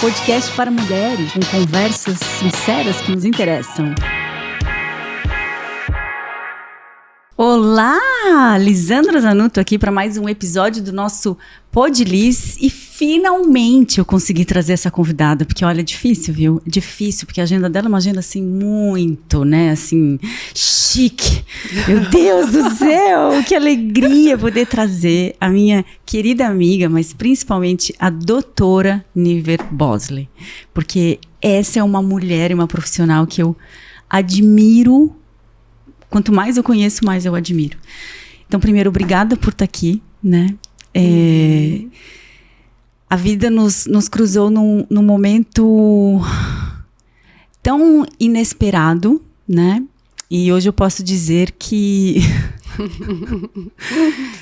podcast para mulheres, com conversas sinceras que nos interessam. Olá! Lisandra Zanutto aqui para mais um episódio do nosso Podlis e finalmente eu consegui trazer essa convidada, porque olha, é difícil, viu? É difícil, porque a agenda dela é uma agenda assim muito, né, assim, chique. Meu Deus do céu, que alegria poder trazer a minha querida amiga, mas principalmente a doutora Niver Bosley, porque essa é uma mulher e uma profissional que eu admiro. Quanto mais eu conheço, mais eu admiro. Então, primeiro, obrigada por estar aqui, né? A vida nos cruzou num momento tão inesperado, né? E hoje eu posso dizer que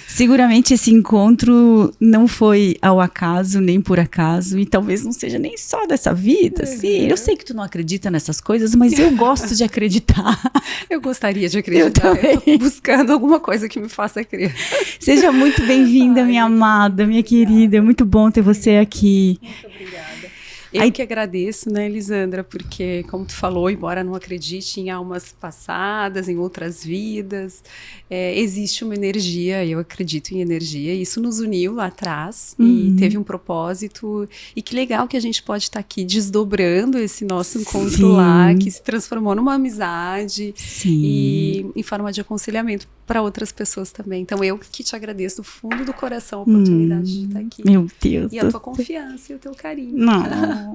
seguramente esse encontro não foi ao acaso, nem por acaso, e talvez não seja nem só dessa vida, assim. Eu sei que tu não acredita nessas coisas, mas eu gosto de acreditar. Eu gostaria de acreditar. Eu tô buscando alguma coisa que me faça crer. Seja muito bem-vinda, minha amada, minha querida. É muito bom ter você aqui. Muito obrigada. Eu que agradeço, né, Lisandra, porque, como tu falou, embora não acredite em almas passadas, em outras vidas, existe uma energia, eu acredito em energia, e isso nos uniu lá atrás, e teve um propósito, e que legal que a gente pode estar aqui desdobrando esse nosso encontro lá, que se transformou numa amizade, e em forma de aconselhamento para outras pessoas também. Então, eu que te agradeço do fundo do coração a oportunidade de estar aqui. Meu Deus. E a tua confiança e o teu carinho. Não.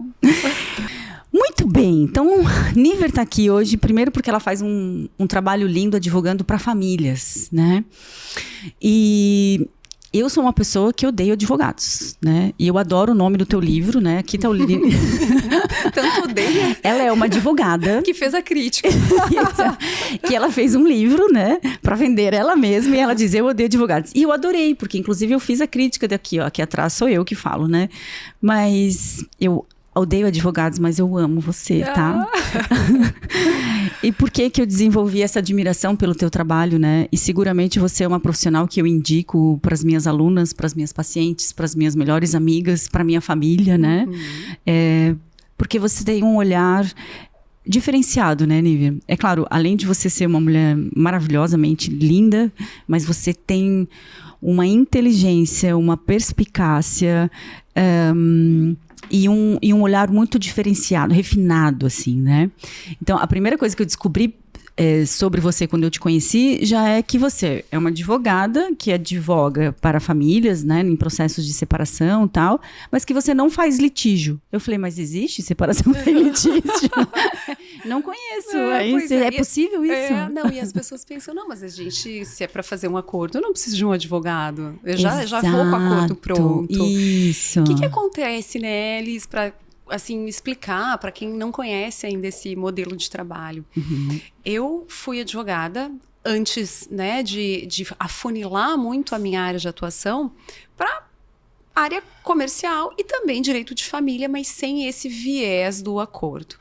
Muito bem, então Niver está aqui hoje, primeiro porque ela faz um trabalho lindo advogando para famílias, né? E eu sou uma pessoa que odeio advogados, né? E eu adoro o nome do teu livro, né? Aqui está o livro. Tanto odeia. Ela é uma advogada. Que fez a crítica. Que ela fez um livro, né? Para vender ela mesma. E ela diz, eu odeio advogados. E eu adorei, porque inclusive eu fiz a crítica daqui, ó. Aqui atrás sou eu que falo, né? Mas eu odeio advogados, mas eu amo você, tá? E por que eu desenvolvi essa admiração pelo teu trabalho, né? E seguramente você é uma profissional que eu indico para as minhas alunas, para as minhas pacientes, para as minhas melhores amigas, para minha família, né? Porque você tem um olhar diferenciado, né, Niver? É claro, além de você ser uma mulher maravilhosamente linda, mas você tem uma inteligência, uma perspicácia, e um olhar muito diferenciado, refinado, assim, né? Então, a primeira coisa que eu descobri sobre você quando eu te conheci já é que você é uma advogada que advoga para famílias, né, em processos de separação e tal, mas que você não faz litígio. Eu falei, mas existe separação sem litígio? Não conheço. É possível isso? Não, e as pessoas pensam, não, mas a gente, se é para fazer um acordo, eu não preciso de um advogado. Eu já vou com o acordo pronto. Isso. O que acontece, né, Elis, para assim, explicar para quem não conhece ainda esse modelo de trabalho. Eu fui advogada antes, né, de afunilar muito a minha área de atuação para área comercial e também direito de família, mas sem esse viés do acordo.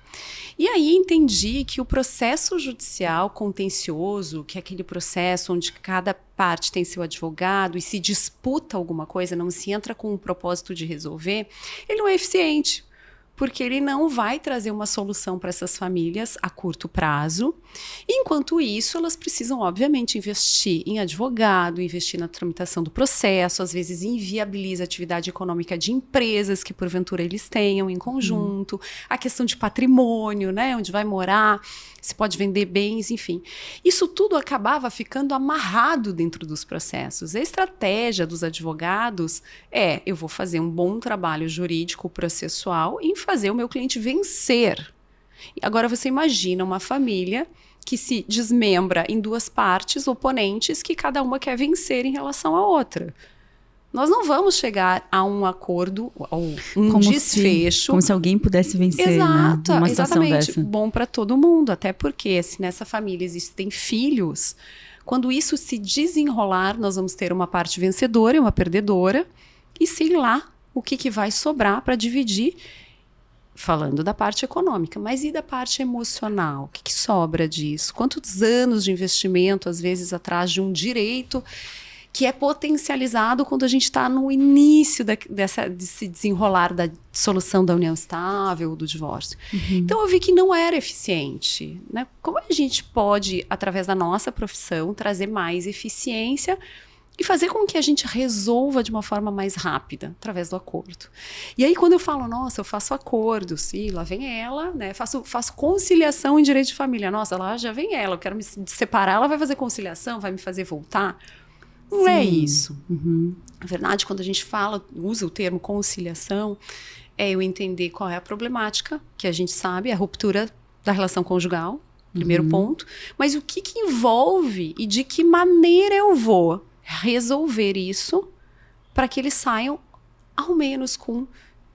E aí entendi que o processo judicial contencioso, que é aquele processo onde cada parte tem seu advogado e se disputa alguma coisa, não se entra com o propósito de resolver, ele não é eficiente. Porque ele não vai trazer uma solução para essas famílias a curto prazo. E, enquanto isso, elas precisam, obviamente, investir em advogado, investir na tramitação do processo, às vezes inviabiliza a atividade econômica de empresas que, porventura, eles tenham em conjunto, a questão de patrimônio, né, onde vai morar, se pode vender bens, enfim. Isso tudo acabava ficando amarrado dentro dos processos. A estratégia dos advogados eu vou fazer um bom trabalho jurídico processual em fazer o meu cliente vencer. Agora você imagina uma família que se desmembra em duas partes oponentes que cada uma quer vencer em relação à outra. Nós não vamos chegar a um acordo, ou desfecho. Como se alguém pudesse vencer, exato, né? Numa situação exatamente, dessa. Bom para todo mundo, até porque se nessa família existem filhos, quando isso se desenrolar, nós vamos ter uma parte vencedora e uma perdedora, e sei lá o que vai sobrar para dividir, falando da parte econômica, mas e da parte emocional? O que sobra disso? Quantos anos de investimento, às vezes, atrás de um direito que é potencializado quando a gente está no início desse desenrolar da dissolução da união estável, do divórcio. Então, eu vi que não era eficiente, né? Como a gente pode, através da nossa profissão, trazer mais eficiência e fazer com que a gente resolva de uma forma mais rápida, através do acordo. E aí, quando eu falo, nossa, eu faço acordos, e lá vem ela, né? Faço conciliação em direito de família. Nossa, lá já vem ela, eu quero me separar, ela vai fazer conciliação, vai me fazer voltar. Não é isso. Na verdade, quando a gente usa o termo conciliação, é eu entender qual é a problemática, que a gente sabe, a ruptura da relação conjugal, primeiro ponto, mas o que envolve e de que maneira eu vou resolver isso para que eles saiam, ao menos, com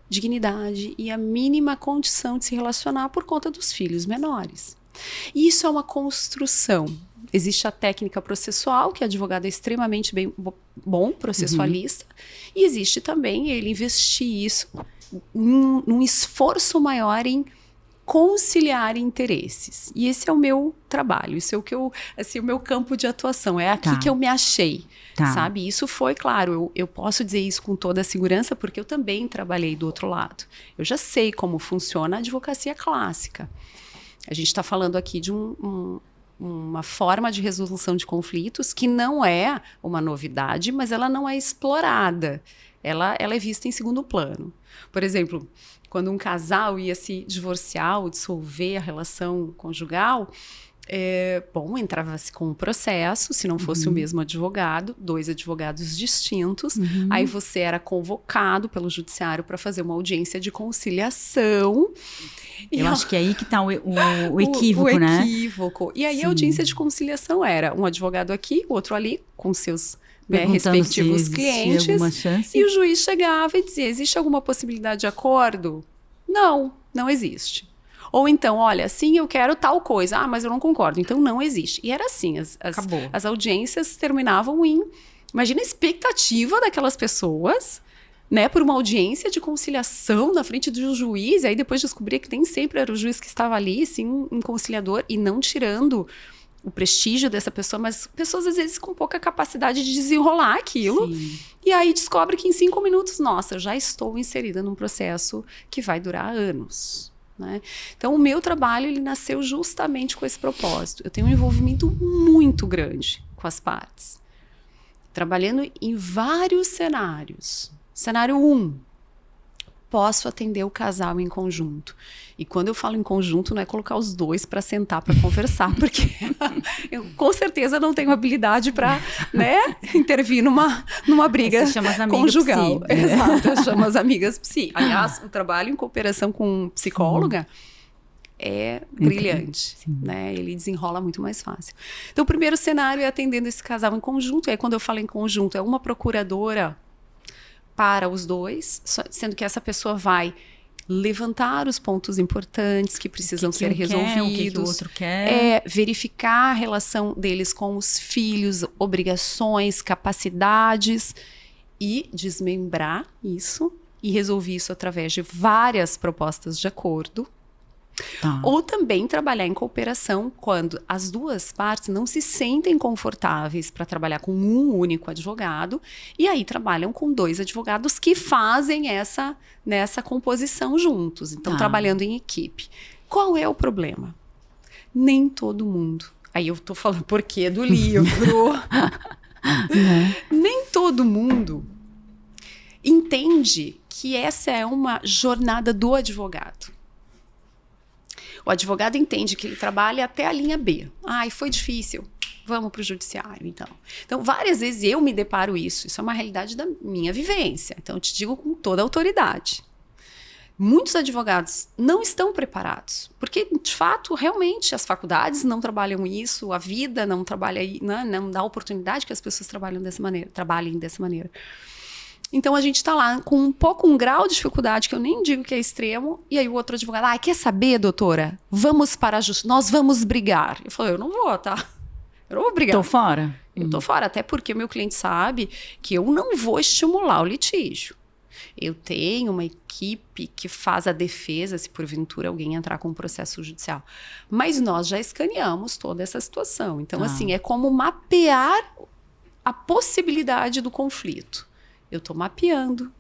dignidade e a mínima condição de se relacionar por conta dos filhos menores. E isso é uma construção. Existe a técnica processual, que o advogado é extremamente bom processualista, e existe também ele investir isso num esforço maior em conciliar interesses. E esse é o meu trabalho, isso é o meu campo de atuação, é aqui que eu me achei, sabe? Isso foi, claro, eu posso dizer isso com toda a segurança, porque eu também trabalhei do outro lado. Eu já sei como funciona a advocacia clássica. A gente está falando aqui de uma forma de resolução de conflitos que não é uma novidade, mas ela não é explorada. Ela é vista em segundo plano. Por exemplo, quando um casal ia se divorciar ou dissolver a relação conjugal, entrava-se com um processo, se não fosse o mesmo advogado, 2 advogados distintos, aí você era convocado pelo judiciário para fazer uma audiência de conciliação. Eu acho que é aí que está o equívoco, né? O equívoco. E aí a audiência de conciliação era um advogado aqui, o outro ali, com seus respectivos clientes. E o juiz chegava e dizia, existe alguma possibilidade de acordo? Não existe. Ou então, olha, sim, eu quero tal coisa. Ah, mas eu não concordo. Então, não existe. E era assim, as audiências terminavam em... Imagina a expectativa daquelas pessoas, né, por uma audiência de conciliação na frente do juiz. E aí, depois descobria que nem sempre era o juiz que estava ali, sim, um conciliador. E não tirando o prestígio dessa pessoa, mas pessoas, às vezes, com pouca capacidade de desenrolar aquilo. Sim. E aí, descobre que em 5 minutos, nossa, eu já estou inserida num processo que vai durar anos. Né? Então, o meu trabalho ele nasceu justamente com esse propósito. Eu tenho um envolvimento muito grande com as partes, trabalhando em vários cenários. Cenário 1, posso atender o casal em conjunto. E quando eu falo em conjunto, não é colocar os dois para sentar para conversar, porque eu com certeza não tenho habilidade para, né, intervir numa briga conjugal. Psi, né? Exato, eu chamo as amigas psi. Aliás, o trabalho em cooperação com psicóloga é brilhante, né? Ele desenrola muito mais fácil. Então, o primeiro cenário é atendendo esse casal em conjunto. E aí, quando eu falo em conjunto, é uma procuradora para os dois, sendo que essa pessoa vai levantar os pontos importantes que precisam ser resolvidos, o outro quer. Verificar a relação deles com os filhos, obrigações, capacidades, e desmembrar isso e resolver isso através de várias propostas de acordo. Ou também trabalhar em cooperação quando as duas partes não se sentem confortáveis para trabalhar com um único advogado, e aí trabalham com 2 advogados que fazem nessa composição juntos. Então, trabalhando em equipe. Qual é o problema? Nem todo mundo. Aí eu tô falando porquê do livro. Nem todo mundo entende que essa é uma jornada do advogado. O advogado entende que ele trabalha até a linha B. Ai, foi difícil. Vamos para o judiciário, então. Então, várias vezes eu me deparo isso. Isso é uma realidade da minha vivência. Então, eu te digo com toda a autoridade. Muitos advogados não estão preparados. Porque, de fato, realmente, as faculdades não trabalham isso, a vida não trabalha, não dá oportunidade que as pessoas trabalhem dessa maneira. Então, a gente está lá com um grau de dificuldade, que eu nem digo que é extremo, e aí o outro advogado, quer saber, doutora? Vamos para a justiça, nós vamos brigar. Eu falo, eu não vou, tá? Eu não vou brigar. Tô fora? Eu tô fora, até porque o meu cliente sabe que eu não vou estimular o litígio. Eu tenho uma equipe que faz a defesa, se porventura alguém entrar com um processo judicial. Mas nós já escaneamos toda essa situação. Então, assim, é como mapear a possibilidade do conflito. Eu estou mapeando,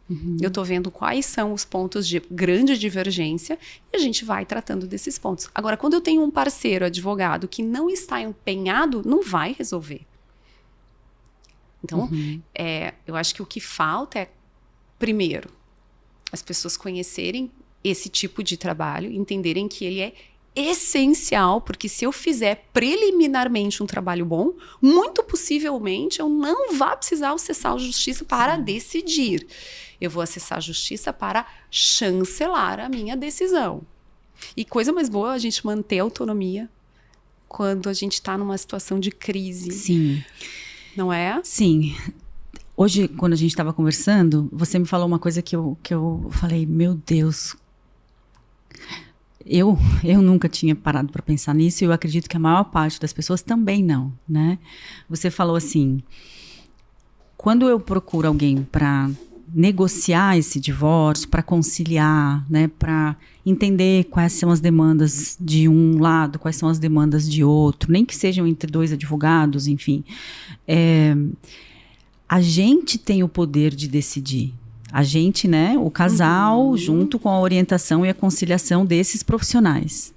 eu estou vendo quais são os pontos de grande divergência e a gente vai tratando desses pontos. Agora, quando eu tenho um parceiro advogado que não está empenhado, não vai resolver. Então, eu acho que o que falta é, primeiro, as pessoas conhecerem esse tipo de trabalho, entenderem que ele é essencial, porque se eu fizer preliminarmente um trabalho bom, muito possivelmente eu não vou precisar acessar a justiça para decidir. Eu vou acessar a justiça para chancelar a minha decisão. E coisa mais boa é a gente manter a autonomia quando a gente está numa situação de crise. Sim. Não é? Sim. Hoje, quando a gente estava conversando, você me falou uma coisa que eu falei, meu Deus. Eu nunca tinha parado para pensar nisso e eu acredito que a maior parte das pessoas também não, né? Você falou assim, quando eu procuro alguém para negociar esse divórcio, para conciliar, né, para entender quais são as demandas de um lado, quais são as demandas de outro, nem que sejam entre dois advogados, enfim, a gente tem o poder de decidir. A gente, né, o casal, junto com a orientação e a conciliação desses profissionais.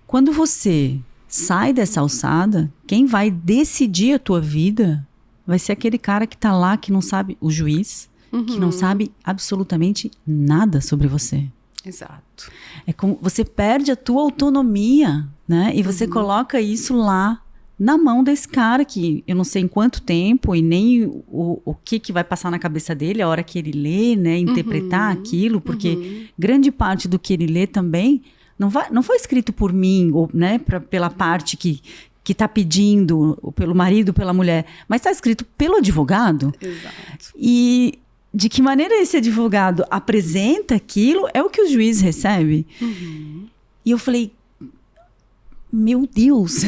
Quando você sai dessa alçada, quem vai decidir a tua vida vai ser aquele cara que tá lá, que não sabe, o juiz, que não sabe absolutamente nada sobre você. Exato. É como você perde a tua autonomia, né? E você coloca isso lá na mão desse cara que eu não sei em quanto tempo e nem o que vai passar na cabeça dele a hora que ele lê, né, interpretar aquilo, porque grande parte do que ele lê também não foi escrito por mim, ou, né, pela parte que está pedindo, ou pelo marido, pela mulher, mas está escrito pelo advogado. Exato. E de que maneira esse advogado apresenta aquilo é o que o juiz recebe. E eu falei, meu Deus,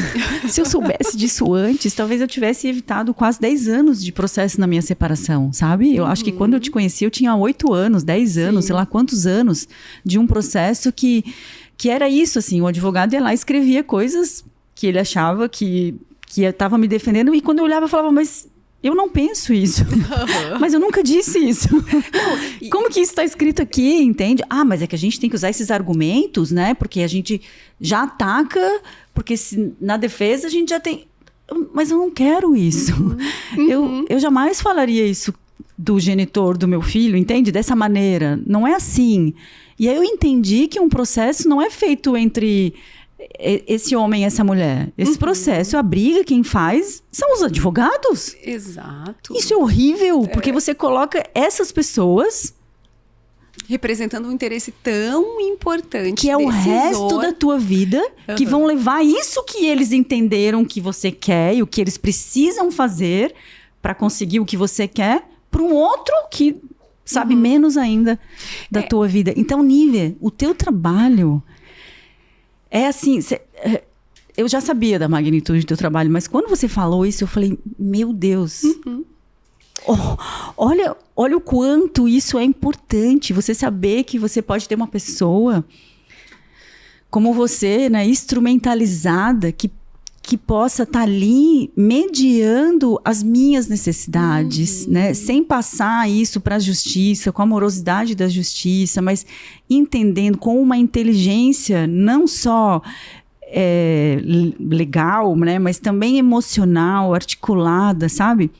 se eu soubesse disso antes, talvez eu tivesse evitado quase 10 anos de processo na minha separação, sabe? Eu acho que quando eu te conheci, eu tinha 8 anos, 10 anos, sei lá quantos anos de um processo que era isso, assim, o advogado ia lá e escrevia coisas que ele achava que estava me defendendo, e quando eu olhava eu falava, mas eu não penso isso, mas eu nunca disse isso. Como que isso está escrito aqui, entende? Ah, mas é que a gente tem que usar esses argumentos, né? Porque a gente já ataca, porque na defesa a gente já tem... Mas eu não quero isso. Eu jamais falaria isso do genitor do meu filho, entende? Dessa maneira. Não é assim. E aí eu entendi que um processo não é feito entre esse homem e essa mulher. Esse processo, a briga, quem faz são os advogados. Exato. Isso é horrível, porque você coloca essas pessoas representando um interesse tão importante, que é o resto da tua vida, que vão levar isso que eles entenderam que você quer e o que eles precisam fazer para conseguir o que você quer, para um outro que sabe menos ainda da tua vida. Então, Nívia, o teu trabalho é assim, eu já sabia da magnitude do teu trabalho, mas quando você falou isso, eu falei, meu Deus, olha o quanto isso é importante, você saber que você pode ter uma pessoa como você, né, instrumentalizada, que possa estar ali mediando as minhas necessidades, né? Sem passar isso para a justiça, com a morosidade da justiça, mas entendendo com uma inteligência não só legal, né? Mas também emocional, articulada, sabe?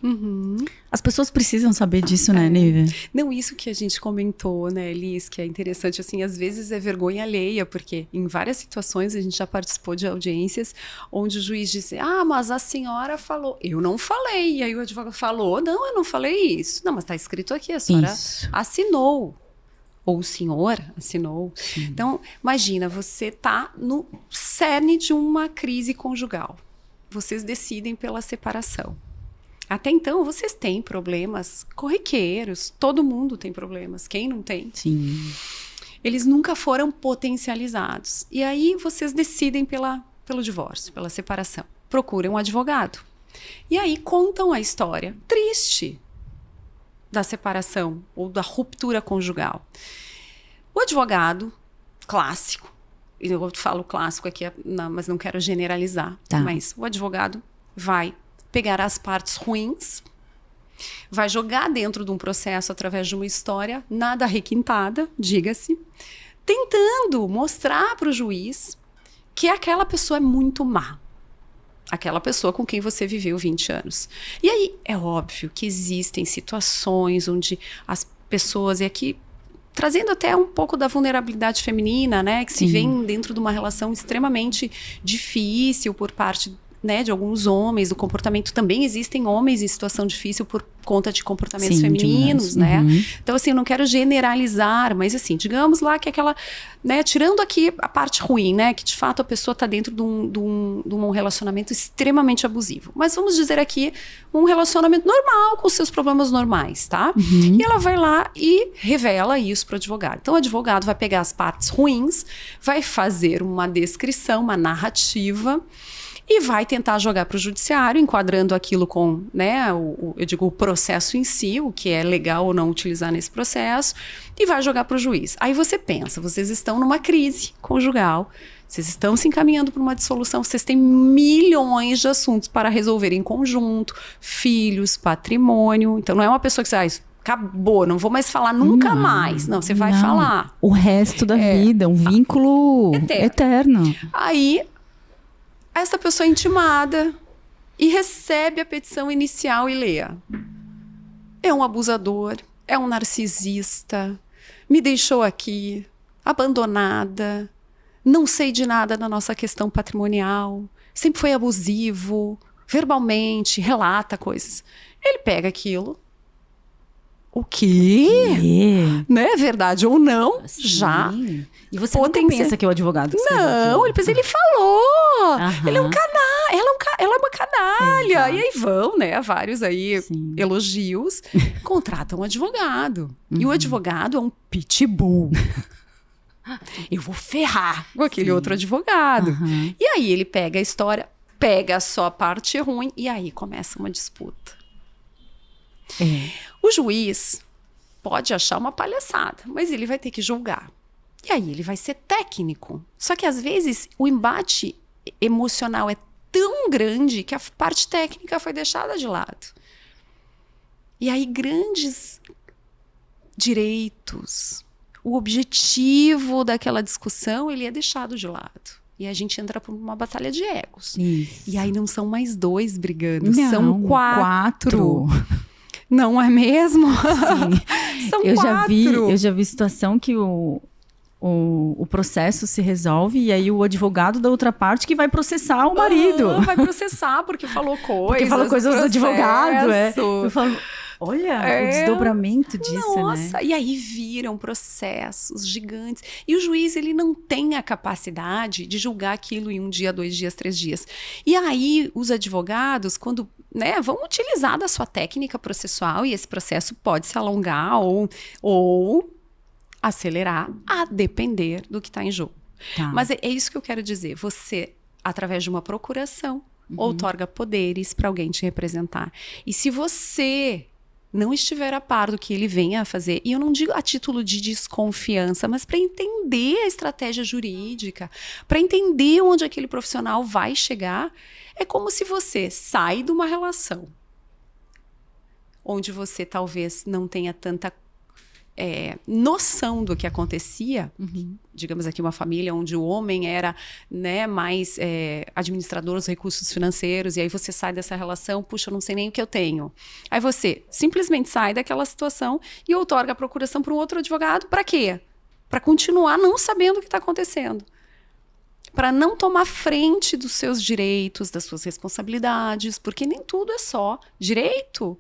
As pessoas precisam saber disso, né, Nívia? Não, isso que a gente comentou, né, Liz, que é interessante, assim, às vezes é vergonha alheia, porque em várias situações a gente já participou de audiências onde o juiz disse, mas a senhora falou. Eu não falei. E aí o advogado falou, não, eu não falei isso. Não, mas está escrito aqui, a senhora assinou. Ou o senhor assinou. Sim. Então, imagina, você está no cerne de uma crise conjugal. Vocês decidem pela separação. Até então, vocês têm problemas corriqueiros. Todo mundo tem problemas. Quem não tem? Sim. Eles nunca foram potencializados. E aí, vocês decidem pelo divórcio, pela separação. Procuram um advogado. E aí, contam a história triste da separação ou da ruptura conjugal. O advogado clássico, eu falo clássico aqui, mas não quero generalizar, mas o advogado vai pegar as partes ruins, vai jogar dentro de um processo através de uma história nada requintada, diga-se, tentando mostrar para o juiz que aquela pessoa é muito má. Aquela pessoa com quem você viveu 20 anos. E aí, é óbvio que existem situações onde as pessoas, e aqui trazendo até um pouco da vulnerabilidade feminina, né, que se vê dentro de uma relação extremamente difícil por parte, né, de alguns homens, do comportamento. Também existem homens em situação difícil por conta de comportamentos femininos, né? Então, assim, eu não quero generalizar, mas assim, digamos lá que aquela, né, tirando aqui a parte ruim, né, que de fato a pessoa está dentro de um relacionamento extremamente abusivo. Mas vamos dizer aqui um relacionamento normal, com seus problemas normais, tá? E ela vai lá e revela isso para o advogado. Então, o advogado vai pegar as partes ruins, vai fazer uma descrição, uma narrativa, e vai tentar jogar para o judiciário, enquadrando aquilo com, né, eu digo, o processo em si, o que é legal ou não utilizar nesse processo, e vai jogar para o juiz. Aí você pensa, vocês estão numa crise conjugal, vocês estão se encaminhando para uma dissolução, vocês têm milhões de assuntos para resolver em conjunto, filhos, patrimônio. Então não é uma pessoa que diz, acabou, não vou mais falar nunca mais. Não, você vai falar. O resto da vida, um vínculo eterno. Aí essa pessoa é intimada e recebe a petição inicial e lê. É um abusador, é um narcisista, me deixou aqui, abandonada, não sei de nada na nossa questão patrimonial, sempre foi abusivo, verbalmente, relata coisas. Ele pega aquilo. O quê? Né? Verdade ou não, já. E você não pensa que é o advogado que não, ele pensa, ele falou. Ele é um canalha, ela é uma canalha. E aí vão, né, vários aí elogios, contratam um advogado. E o advogado é um pitbull. Eu vou ferrar com aquele outro advogado. E aí ele pega a história, pega só a parte ruim e aí começa uma disputa. O juiz pode achar uma palhaçada, mas ele vai ter que julgar. E aí ele vai ser técnico. Só que às vezes o embate emocional é tão grande que a parte técnica foi deixada de lado. E aí grandes direitos, o objetivo daquela discussão, ele é deixado de lado. E a gente entra por uma batalha de egos. E aí não são mais dois brigando, são quatro. Não é mesmo? São quatro. Eu já vi situação que o processo se resolve e aí o advogado da outra parte que vai processar o marido. Vai processar porque falou coisas. Porque falou coisas do advogado. Eu falo, olha, o desdobramento disso, Nossa, né? E aí viram processos gigantes. E o juiz, ele não tem a capacidade de julgar aquilo em 1 dia, 2 dias, 3 dias. E aí os advogados, quando, né, vão utilizar da sua técnica processual, e esse processo pode se alongar ou acelerar, a depender do que está em jogo. Mas é isso que eu quero dizer. Você, através de uma procuração, outorga poderes para alguém te representar. E se você não estiver a par do que ele venha a fazer, e eu não digo a título de desconfiança, mas para entender a estratégia jurídica, para entender onde aquele profissional vai chegar, é como se você sai de uma relação onde você talvez não tenha tanta noção do que acontecia, digamos aqui uma família onde o homem era, né, mais administrador dos recursos financeiros, e aí você sai dessa relação, puxa, eu não sei nem o que eu tenho. Aí você simplesmente sai daquela situação e outorga a procuração para um outro advogado, para quê? Para continuar não sabendo o que está acontecendo. Para não tomar frente dos seus direitos, das suas responsabilidades, porque nem tudo é só direito.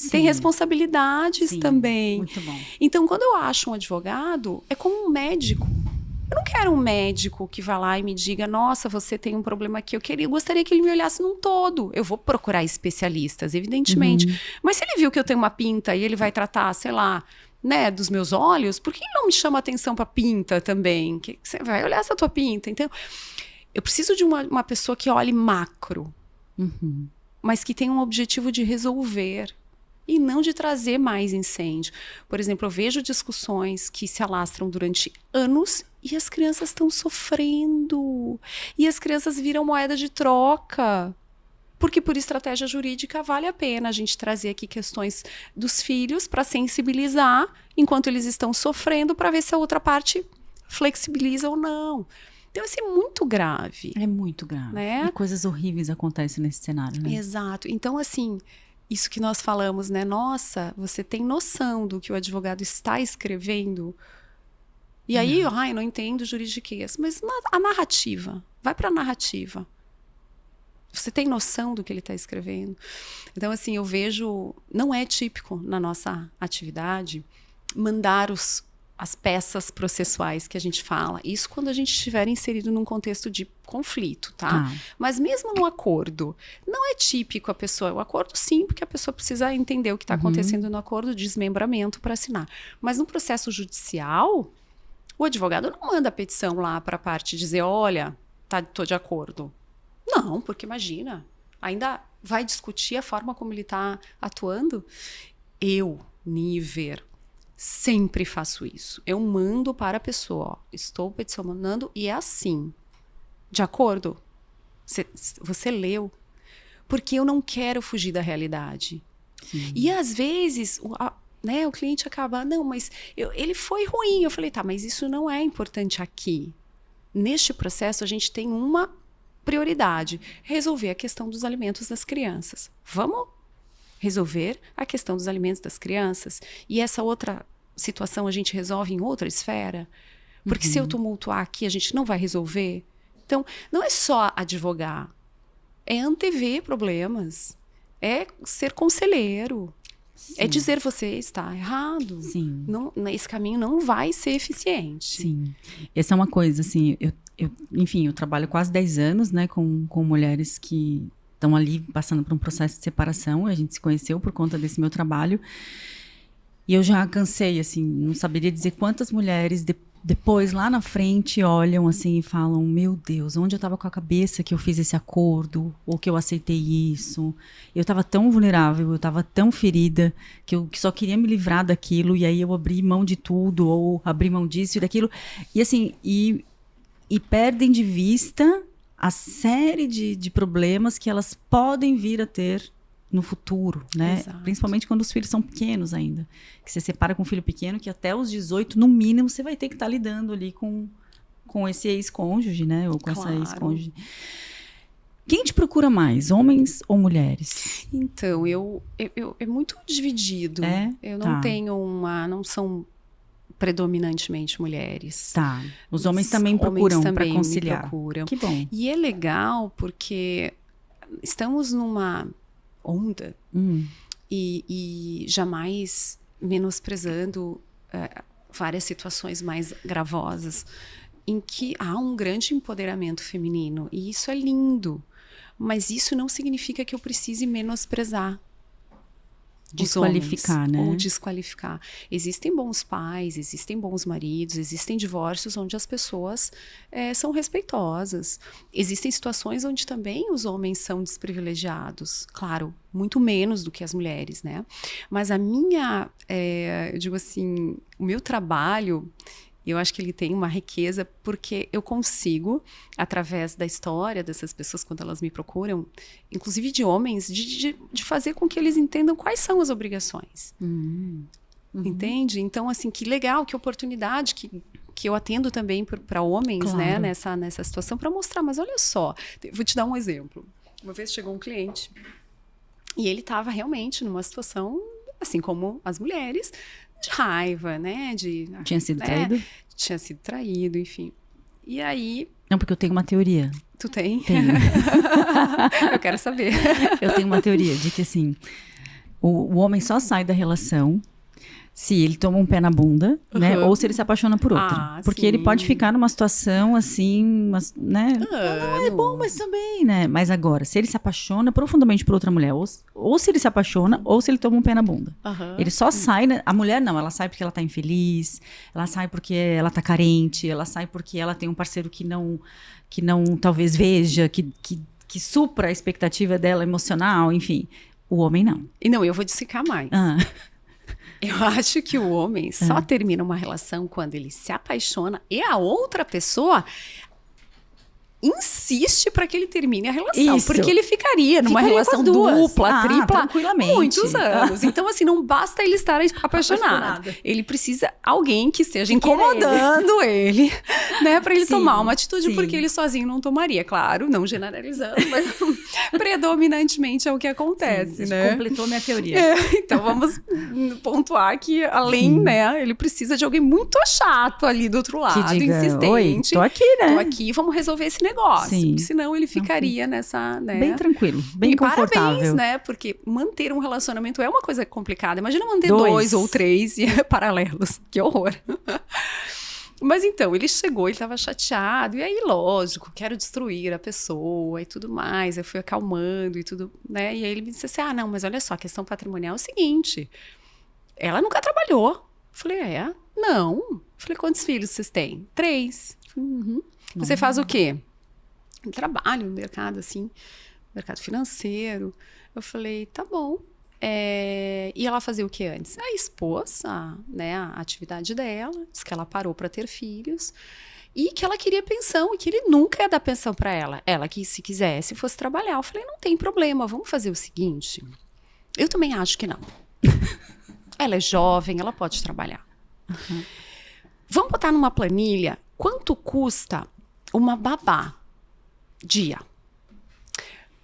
Tem responsabilidades também. Muito bom. Então, quando eu acho um advogado, é como um médico. Eu não quero um médico que vá lá e me diga, nossa, você tem um problema aqui. Eu gostaria que ele me olhasse num todo. Eu vou procurar especialistas, evidentemente. Mas se ele viu que eu tenho uma pinta e ele vai tratar, sei lá, né, dos meus olhos, por que ele não me chama atenção para pinta também? Que você vai olhar essa tua pinta. Então, eu preciso de uma pessoa que olhe macro, mas que tenha um objetivo de resolver. E não de trazer mais incêndio. Por exemplo, eu vejo discussões que se alastram durante anos e as crianças estão sofrendo. E as crianças viram moeda de troca. Porque por estratégia jurídica vale a pena a gente trazer aqui questões dos filhos para sensibilizar enquanto eles estão sofrendo, para ver se a outra parte flexibiliza ou não. Então, isso é muito grave. É muito grave. Né? E coisas horríveis acontecem nesse cenário, né? Exato. Então, assim, isso que nós falamos, né? Nossa, você tem noção do que o advogado está escrevendo? E aí, não entendo juridiquês. Mas a narrativa, vai para a narrativa. Você tem noção do que ele está escrevendo? Então, assim, eu vejo... Não é típico na nossa atividade mandar as peças processuais que a gente fala. Isso quando a gente estiver inserido num contexto de conflito, tá? Mas mesmo no acordo, não é típico a pessoa... O acordo, sim, porque a pessoa precisa entender o que está acontecendo no acordo, desmembramento para assinar. Mas no processo judicial, o advogado não manda a petição lá para a parte dizer, olha, tô de acordo. Não, porque imagina, ainda vai discutir a forma como ele está atuando. Eu, Niver, sempre faço isso. Eu mando para a pessoa, ó, estou peticionando e é assim. De acordo? Você leu? Porque eu não quero fugir da realidade. Sim. E às vezes... o cliente acaba, não, mas ele foi ruim. Eu falei, tá, mas isso não é importante aqui. Neste processo, a gente tem uma prioridade, resolver a questão dos alimentos das crianças. Vamos resolver a questão dos alimentos das crianças? E essa outra situação a gente resolve em outra esfera? Porque se eu tumultuar aqui, a gente não vai resolver? Então, não é só advogar, é antever problemas, é ser conselheiro. Sim. É dizer você está errado. Sim. Não, esse caminho não vai ser eficiente. Sim. Essa é uma coisa, assim, enfim, eu trabalho quase 10 anos, né, com mulheres que estão ali passando por um processo de separação. A gente se conheceu por conta desse meu trabalho. E eu já cansei, assim, não saberia dizer quantas mulheres depois, lá na frente, olham assim e falam, meu Deus, onde eu estava com a cabeça que eu fiz esse acordo, ou que eu aceitei isso? Eu estava tão vulnerável, eu estava tão ferida, que eu só queria me livrar daquilo, e aí eu abri mão de tudo, ou abri mão disso e daquilo. E assim, e perdem de vista a série de problemas que elas podem vir a ter no futuro, né? Exato. Principalmente quando os filhos são pequenos ainda. Que você separa com um filho pequeno, que até os 18, no mínimo, você vai ter que estar lidando ali com esse ex-cônjuge, né? Ou com essa ex-cônjuge. Quem te procura mais, homens ou mulheres? Então, é muito dividido. Eu não tenho não são predominantemente mulheres. Tá. Os homens também procuram para conciliar. Procuram. Que bom. E é legal porque estamos numa onda e jamais menosprezando várias situações mais gravosas em que há um grande empoderamento feminino e isso é lindo, mas isso não significa que eu precise menosprezar desqualificar, né? Ou desqualificar. Existem bons pais, existem bons maridos, existem divórcios onde as pessoas são respeitosas. Existem situações onde também os homens são desprivilegiados. Claro, muito menos do que as mulheres, né? Mas eu digo assim, o meu trabalho... Eu acho que ele tem uma riqueza porque eu consigo, através da história dessas pessoas, quando elas me procuram, inclusive de homens, de fazer com que eles entendam quais são as obrigações. Entende? Então, assim, que legal, que oportunidade que eu atendo também para homens, claro, né, nessa situação, para mostrar. Mas olha só, vou te dar um exemplo. Uma vez chegou um cliente e ele estava realmente numa situação, assim como as mulheres, de raiva, né? Tinha sido traído? Tinha sido traído, enfim. E aí... Não, porque eu tenho uma teoria. Tu tem? Tenho. Eu quero saber. Eu tenho uma teoria de que, assim, o homem só sai da relação se ele toma um pé na bunda, né? Ou se ele se apaixona por outra. Porque ele pode ficar numa situação assim, né? Não é bom, mas também, né? Mas agora, se ele se apaixona profundamente por outra mulher, ou se ele se apaixona, ou se ele toma um pé na bunda. Ele só sai, né? A mulher não, ela sai porque ela tá infeliz, ela sai porque ela tá carente, ela sai porque ela tem um parceiro que não talvez veja, que supra a expectativa dela emocional, enfim. O homem não. E não, eu vou dissecar mais. Eu acho que o homem só termina uma relação quando ele se apaixona e a outra pessoa insiste para que ele termine a relação. Isso. Porque ele ficaria numa relação com as duas. dupla, tripla, tranquilamente. muitos anos. Então, assim, não basta ele estar apaixonado. Ele precisa alguém que esteja incomodando ele, né? Para ele tomar uma atitude, porque ele sozinho não tomaria. Claro, não generalizando, mas predominantemente é o que acontece, né? Completou minha teoria. Então, vamos pontuar que, além, né? Ele precisa de alguém muito chato ali do outro lado, que diga, insistente. Oi, tô aqui, né? Tô aqui, vamos resolver esse negócio. Porque senão ele ficaria nessa, né? Bem tranquilo, bem confortável. Parabéns, né? Porque manter um relacionamento é uma coisa complicada. Imagina manter 2 ou 3 paralelos. Que horror. Mas então, ele chegou, ele tava chateado. E aí, lógico, quero destruir a pessoa e tudo mais. Eu fui acalmando e tudo, né? E aí ele me disse assim, não, mas olha só, a questão patrimonial é o seguinte. Ela nunca trabalhou. Falei, Não. Falei, quantos filhos vocês têm? 3. Você faz o quê? Trabalho no mercado, assim, mercado financeiro. Eu falei, tá bom. E ela fazia o que antes? Expôs a atividade dela, disse que ela parou para ter filhos e que ela queria pensão e que ele nunca ia dar pensão para ela. Ela que, se quisesse, fosse trabalhar. Eu falei, não tem problema, vamos fazer o seguinte. Eu também acho que não. Ela é jovem, ela pode trabalhar. Vamos botar numa planilha quanto custa uma babá dia.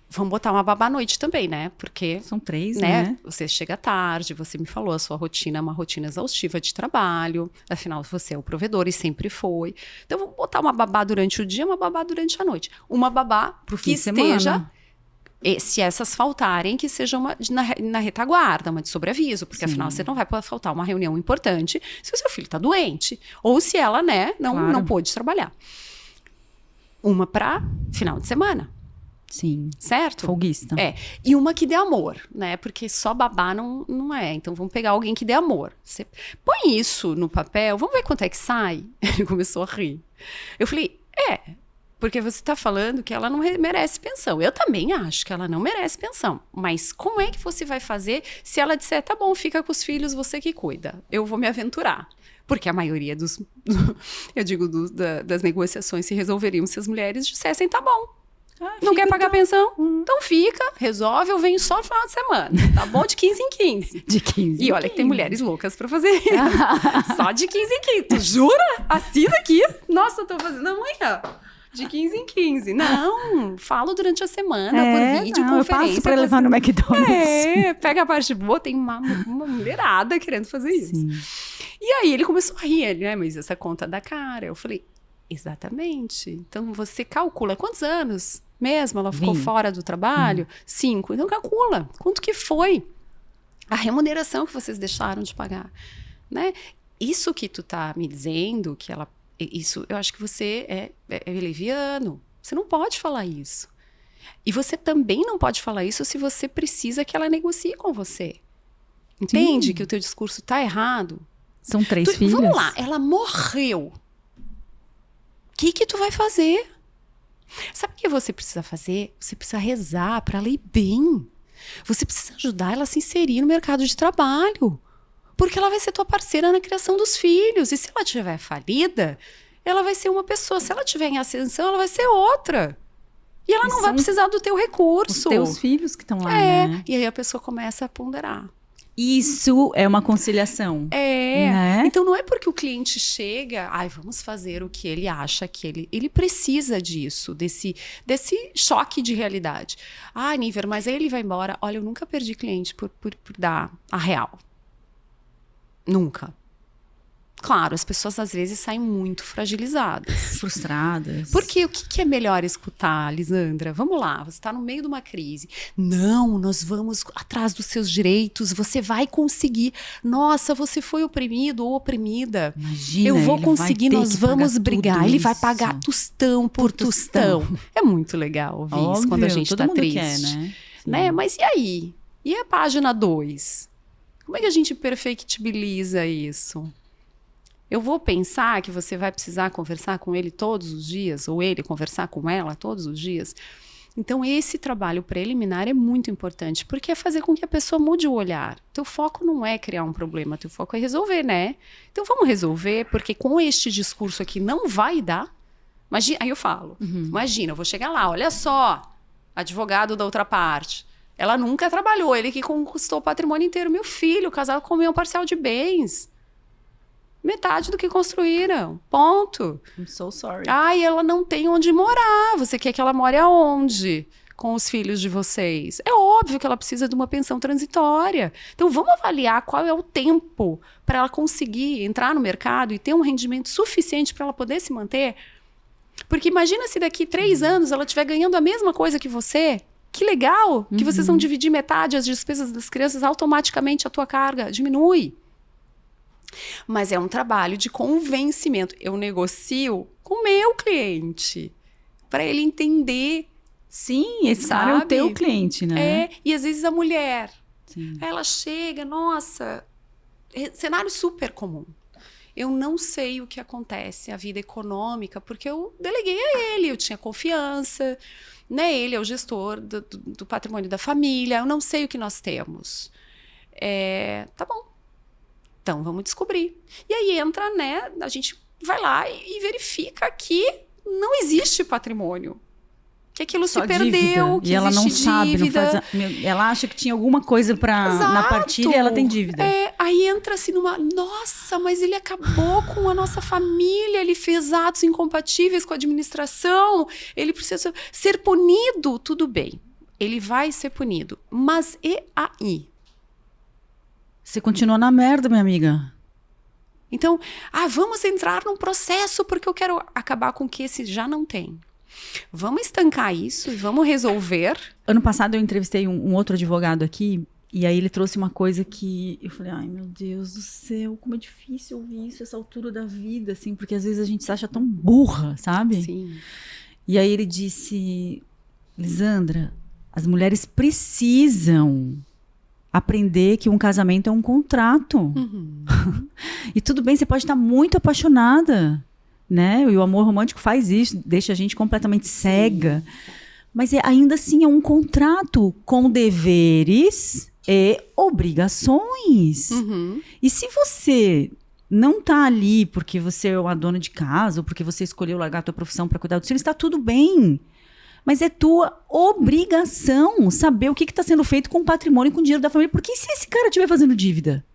Vamos botar uma babá à noite também, né? Porque são 3, né? Você chega tarde, você me falou, a sua rotina é uma rotina exaustiva de trabalho. Afinal, você é o provedor e sempre foi. Então, vamos botar uma babá durante o dia, uma babá durante a noite. Uma babá pro que esteja... Se essas faltarem, que seja uma na retaguarda, uma de sobreaviso, porque afinal você não vai faltar uma reunião importante se o seu filho está doente, ou se ela, não pôde trabalhar. Uma para final de semana. Sim. Certo? Folguista. E uma que dê amor, né? Porque só babá não é. Então vamos pegar alguém que dê amor. Você põe isso no papel, vamos ver quanto é que sai. Ele começou a rir. Eu falei, porque você está falando que ela não merece pensão. Eu também acho que ela não merece pensão. Mas como é que você vai fazer se ela disser, tá bom, fica com os filhos, você que cuida. Eu vou me aventurar. Porque a maioria das negociações se resolveriam se as mulheres dissessem, tá bom. Não quer pagar pensão? Então fica, resolve, eu venho só no final de semana. Tá bom? De 15 em 15. De 15 E olha que tem mulheres loucas pra fazer isso. Só de 15 em 15. Tu jura? Assina aqui. Nossa, eu tô fazendo amanhã. De 15 em 15. Não, falo durante a semana, por vídeo, conferência. Eu passo pra levar no McDonald's. Pega a parte boa, tem uma mulherada querendo fazer isso. Sim. E aí ele começou a rir, né? Mas essa conta da cara. Eu falei, exatamente. Então você calcula quantos anos mesmo ela ficou fora do trabalho? 5. Então calcula quanto que foi a remuneração que vocês deixaram de pagar, né? Isso que tu tá me dizendo, que ela... Isso, eu acho que você é leviano. Você não pode falar isso. E você também não pode falar isso se você precisa que ela negocie com você. Entende que o teu discurso tá errado? São 3 filhos. Vamos lá, ela morreu. O que tu vai fazer? Sabe o que você precisa fazer? Você precisa rezar para ela ir bem. Você precisa ajudar ela a se inserir no mercado de trabalho. Porque ela vai ser tua parceira na criação dos filhos. E se ela estiver falida, ela vai ser uma pessoa. Se ela estiver em ascensão, ela vai ser outra. E ela não vai precisar do teu recurso. Os teus filhos que estão lá, né? E aí a pessoa começa a ponderar. Isso é uma conciliação. Né? Então não é porque o cliente chega, vamos fazer o que ele acha que ele precisa disso, desse choque de realidade. Níver, mas aí ele vai embora. Olha, eu nunca perdi cliente por dar a real. Nunca. Claro, as pessoas às vezes saem muito fragilizadas. Frustradas. Porque o que é melhor escutar, Lisandra? Vamos lá, você está no meio de uma crise. Não, nós vamos atrás dos seus direitos, você vai conseguir. Nossa, você foi oprimido ou oprimida. Imagina, eu vou conseguir, nós vamos brigar. Ele vai pagar tostão por tostão. É muito legal ouvir isso quando a gente está triste. Quer, né? Mas e aí? E a página 2? Como é que a gente perfectibiliza isso? Eu vou pensar que você vai precisar conversar com ele todos os dias, ou ele conversar com ela todos os dias. Então, esse trabalho preliminar é muito importante, porque é fazer com que a pessoa mude o olhar. Teu foco não é criar um problema, teu foco é resolver, né? Então, vamos resolver, porque com este discurso aqui não vai dar. Imagina, aí eu falo, imagina, eu vou chegar lá, olha só, advogado da outra parte. Ela nunca trabalhou, ele que conquistou o patrimônio inteiro. Meu filho, o casal comeu um parcial de bens. Metade do que construíram, ponto. I'm so sorry. Ai, ela não tem onde morar. Você quer que ela more aonde? Com os filhos de vocês. É óbvio que ela precisa de uma pensão transitória. Então, vamos avaliar qual é o tempo para ela conseguir entrar no mercado e ter um rendimento suficiente para ela poder se manter. Porque imagina se daqui 3 anos ela estiver ganhando a mesma coisa que você. Que legal que vocês vão dividir metade as despesas das crianças, automaticamente a tua carga diminui. Mas é um trabalho de convencimento. Eu negocio com o meu cliente para ele entender. Sim, esse cara é o teu cliente, né? E às vezes a mulher, Sim. ela chega, nossa, cenário super comum. Eu não sei o que acontece, a vida econômica, porque eu deleguei a ele, eu tinha confiança, né? Ele é o gestor do patrimônio da família, eu não sei o que nós temos. Tá bom, então vamos descobrir. E aí entra, né? A gente vai lá e verifica que não existe patrimônio. Que aquilo Só se perdeu, dívida. que E ela não existe sabe, dívida. Ela acha que tinha alguma coisa na partilha e ela tem dívida. Aí entra-se numa, nossa, mas ele acabou com a nossa família, ele fez atos incompatíveis com a administração, ele precisa ser punido, tudo bem, ele vai ser punido, mas e aí? Você continua na merda, minha amiga. Então, vamos entrar num processo porque eu quero acabar com o que esse já não tem. Vamos estancar isso e vamos resolver. Ano passado eu entrevistei um outro advogado aqui e aí ele trouxe uma coisa que eu falei, ai meu Deus do céu, como é difícil ouvir isso essa altura da vida, assim, porque às vezes a gente se acha tão burra, sabe? Sim. E aí ele disse, Lisandra, as mulheres precisam aprender que um casamento é um contrato. E tudo bem, você pode estar muito apaixonada, né? E o amor romântico faz isso, deixa a gente completamente cega. Mas ainda assim é um contrato com deveres e obrigações. E se você não tá ali porque você é uma dona de casa ou porque você escolheu largar a tua profissão para cuidar dos filhos, está tudo bem. Mas é tua obrigação saber o que está sendo feito com o patrimônio e com o dinheiro da família. Porque se esse cara estiver fazendo dívida?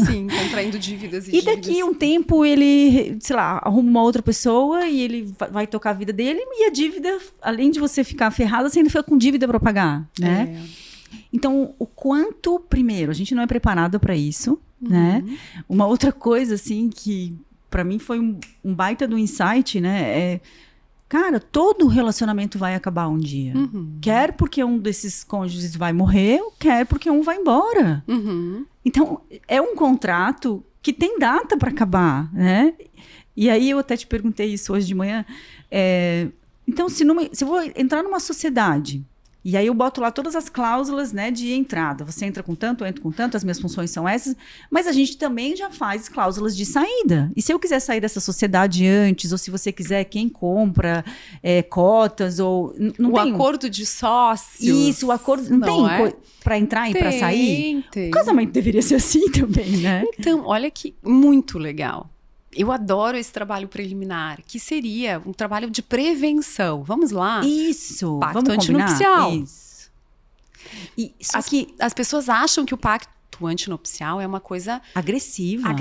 Sim, contraindo dívidas e daqui a um tempo ele, sei lá, arruma uma outra pessoa e ele vai tocar a vida dele e a dívida, além de você ficar ferrada, você ainda fica com dívida para pagar, né? Então, o quanto, primeiro, a gente não é preparado para isso, né? Uma outra coisa, assim, que para mim foi um baita do insight, né? Cara, todo relacionamento vai acabar um dia. Quer porque um desses cônjuges vai morrer, quer porque um vai embora. Então, é um contrato que tem data para acabar, né? E aí eu até te perguntei isso hoje de manhã. Então, se eu vou entrar numa sociedade, e aí eu boto lá todas as cláusulas, né, de entrada. Você entra com tanto, eu entro com tanto, as minhas funções são essas. Mas a gente também já faz cláusulas de saída. E se eu quiser sair dessa sociedade antes, ou se você quiser, quem compra cotas, ou... O acordo de sócios. Isso, o acordo... Não tem para entrar e para sair? Tem. O casamento deveria ser assim também, né? Então, olha que muito legal. Eu adoro esse trabalho preliminar, que seria um trabalho de prevenção. Vamos lá? Isso. Pacto vamos antinupcial. Combinar? Isso. E As pessoas acham que o pacto antinupcial é uma coisa agressiva,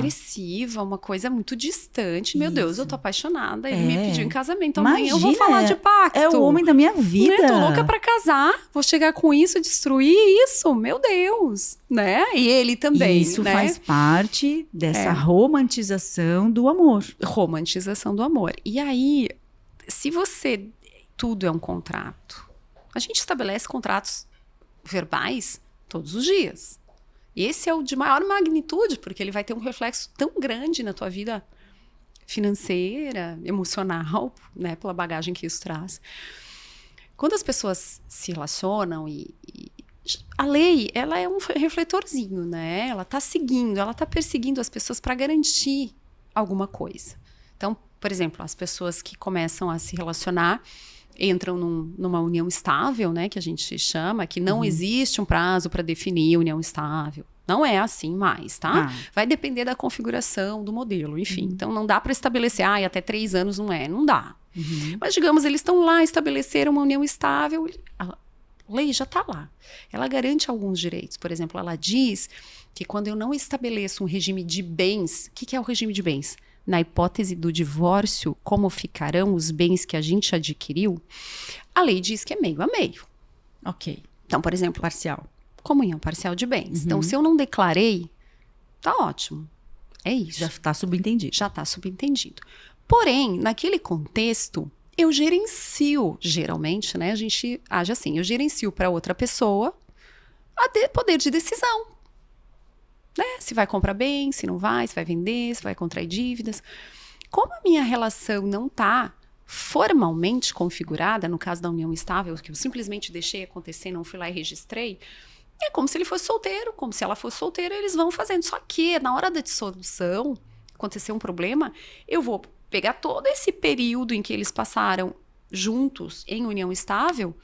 uma coisa muito distante. Meu Deus, eu tô apaixonada. Ele me pediu em casamento. Imagina, Amanhã eu vou falar de pacto. É o homem da minha vida. Eu tô louca pra casar. Vou chegar com isso, destruir isso. Meu Deus. Né? E ele também. Isso, né? faz parte dessa romantização do amor. Romantização do amor. E aí, se você... Tudo é um contrato. A gente estabelece contratos verbais todos os dias. Esse é o de maior magnitude, porque ele vai ter um reflexo tão grande na tua vida financeira, emocional, né, pela bagagem que isso traz. Quando as pessoas se relacionam a lei, ela é um refletorzinho, né? Ela está seguindo, ela está perseguindo as pessoas para garantir alguma coisa. Então, por exemplo, as pessoas que começam a se relacionar entram numa união estável, né, que a gente chama, que não existe um prazo para definir união estável. Não é assim mais, tá? Vai depender da configuração do modelo, enfim. Então, não dá para estabelecer, até 3 anos não é. Não dá. Mas, digamos, eles estão lá, estabeleceram uma união estável, a lei já está lá. Ela garante alguns direitos. Por exemplo, ela diz que quando eu não estabeleço um regime de bens, o que é o regime de bens? Na hipótese do divórcio, como ficarão os bens que a gente adquiriu? A lei diz que é meio a meio. Ok. Então, por exemplo, Parcial. Comunhão parcial de bens. Então, se eu não declarei, tá ótimo. É isso. Já está subentendido. Já está subentendido. Porém, naquele contexto, eu gerencio, geralmente, né? A gente age assim, eu gerencio para outra pessoa poder de decisão. Né? Se vai comprar bem, se não vai, se vai vender, se vai contrair dívidas. Como a minha relação não está formalmente configurada, no caso da união estável, que eu simplesmente deixei acontecer, não fui lá e registrei, é como se ele fosse solteiro, como se ela fosse solteira, eles vão fazendo. Só que, na hora da dissolução, acontecer um problema, eu vou pegar todo esse período em que eles passaram juntos em união estável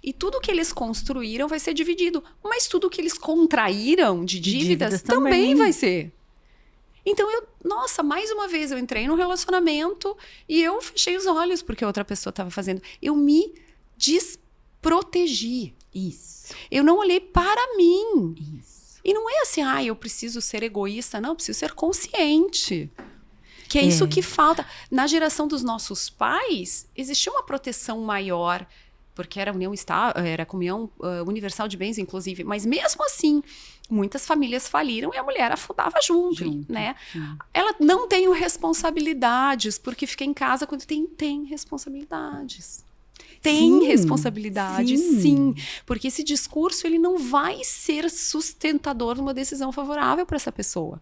e tudo que eles construíram vai ser dividido. Mas tudo que eles contraíram de dívidas também vai ser. Então, nossa, mais uma vez eu entrei num relacionamento e eu fechei os olhos porque a outra pessoa estava fazendo. Eu me desprotegi. Isso. Eu não olhei para mim. Isso. E não é assim, eu preciso ser egoísta. Não, eu preciso ser consciente. Que é isso que falta. Na geração dos nossos pais, existia uma proteção maior, porque era era a comunhão universal de bens, inclusive. Mas mesmo assim, muitas famílias faliram e a mulher afundava junto. Né? Ela não tem responsabilidades, porque fica em casa quando tem responsabilidades. Tem responsabilidade, sim. Porque esse discurso ele não vai ser sustentador de uma decisão favorável para essa pessoa.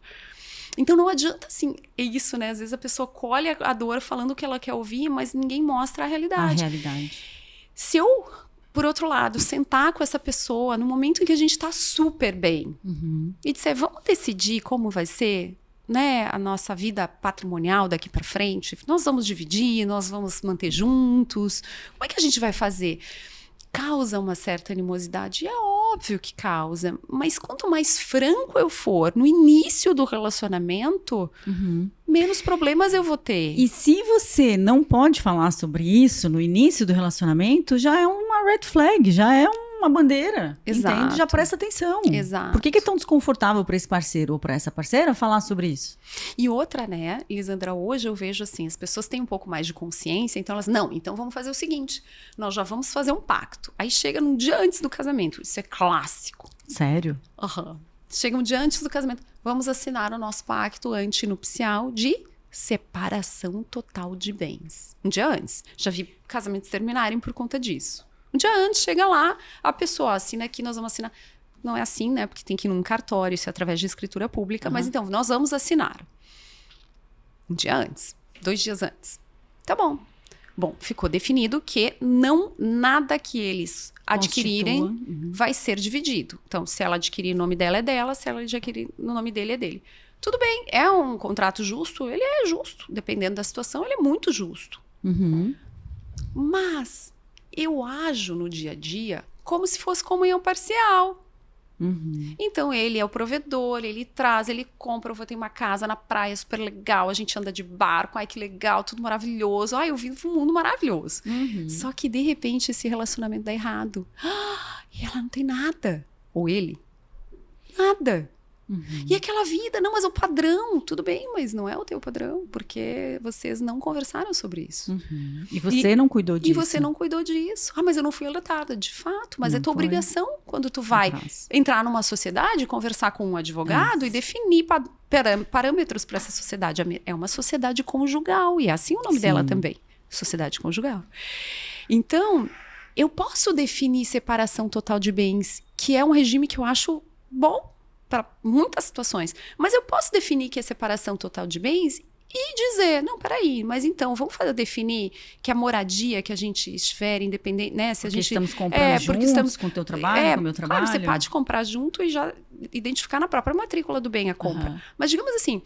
Então não adianta, assim, é isso, né? Às vezes a pessoa colhe a dor falando o que ela quer ouvir, mas ninguém mostra a realidade. Se eu, por outro lado, sentar com essa pessoa no momento em que a gente está super bem e disser, vamos decidir como vai ser, né, a nossa vida patrimonial daqui para frente, nós vamos dividir, nós vamos manter juntos, como é que a gente vai fazer? Causa uma certa animosidade, é óbvio que causa, mas quanto mais franco eu for no início do relacionamento, menos problemas eu vou ter. E se você não pode falar sobre isso no início do relacionamento, já é uma red flag, já é uma bandeira. Exato. Entende? Já presta atenção. Exato. Por que é tão desconfortável para esse parceiro ou para essa parceira falar sobre isso? E outra, né, Lisandra, hoje eu vejo assim, as pessoas têm um pouco mais de consciência, então elas, então vamos fazer o seguinte, nós já vamos fazer um pacto. Aí chega num dia antes do casamento, isso é clássico. Sério? Chega um dia antes do casamento, vamos assinar o nosso pacto antinupcial de separação total de bens. Um dia antes. Já vi casamentos terminarem por conta disso. Um dia antes, chega lá, a pessoa assina aqui, nós vamos assinar. Não é assim, né? Porque tem que ir num cartório, isso é através de escritura pública. Mas então, nós vamos assinar. Um dia antes. 2 dias antes. Tá bom. Bom, ficou definido que nada que eles adquirirem vai ser dividido. Então, se ela adquirir o nome dela, é dela. Se ela adquirir no nome dele, é dele. Tudo bem, é um contrato justo? Ele é justo. Dependendo da situação, ele é muito justo. Mas eu ajo no dia a dia como se fosse comunhão parcial. Então, ele é o provedor, ele traz, ele compra. Eu vou ter uma casa na praia super legal, a gente anda de barco, ai que legal, tudo maravilhoso. Ai, eu vivo um mundo maravilhoso. Só que, de repente, esse relacionamento dá errado. E ela não tem nada. Ou ele. Nada. E aquela vida, não, mas o padrão, tudo bem, mas não é o teu padrão, porque vocês não conversaram sobre isso. E você não cuidou disso. E você não cuidou disso. Mas eu não fui alertada, de fato, mas não é tua obrigação quando tu vai entrar numa sociedade, conversar com um advogado e definir parâmetros para essa sociedade. É uma sociedade conjugal, e é assim o nome dela também, sociedade conjugal. Então, eu posso definir separação total de bens, que é um regime que eu acho bom para muitas situações. Mas eu posso definir que é separação total de bens e dizer, não, peraí, mas então, vamos definir que a moradia que a gente estiver independente, né? Se porque a gente, estamos comprando juntos com o teu trabalho, com o meu trabalho. Claro, você pode comprar junto e já identificar na própria matrícula do bem a compra. Mas digamos assim,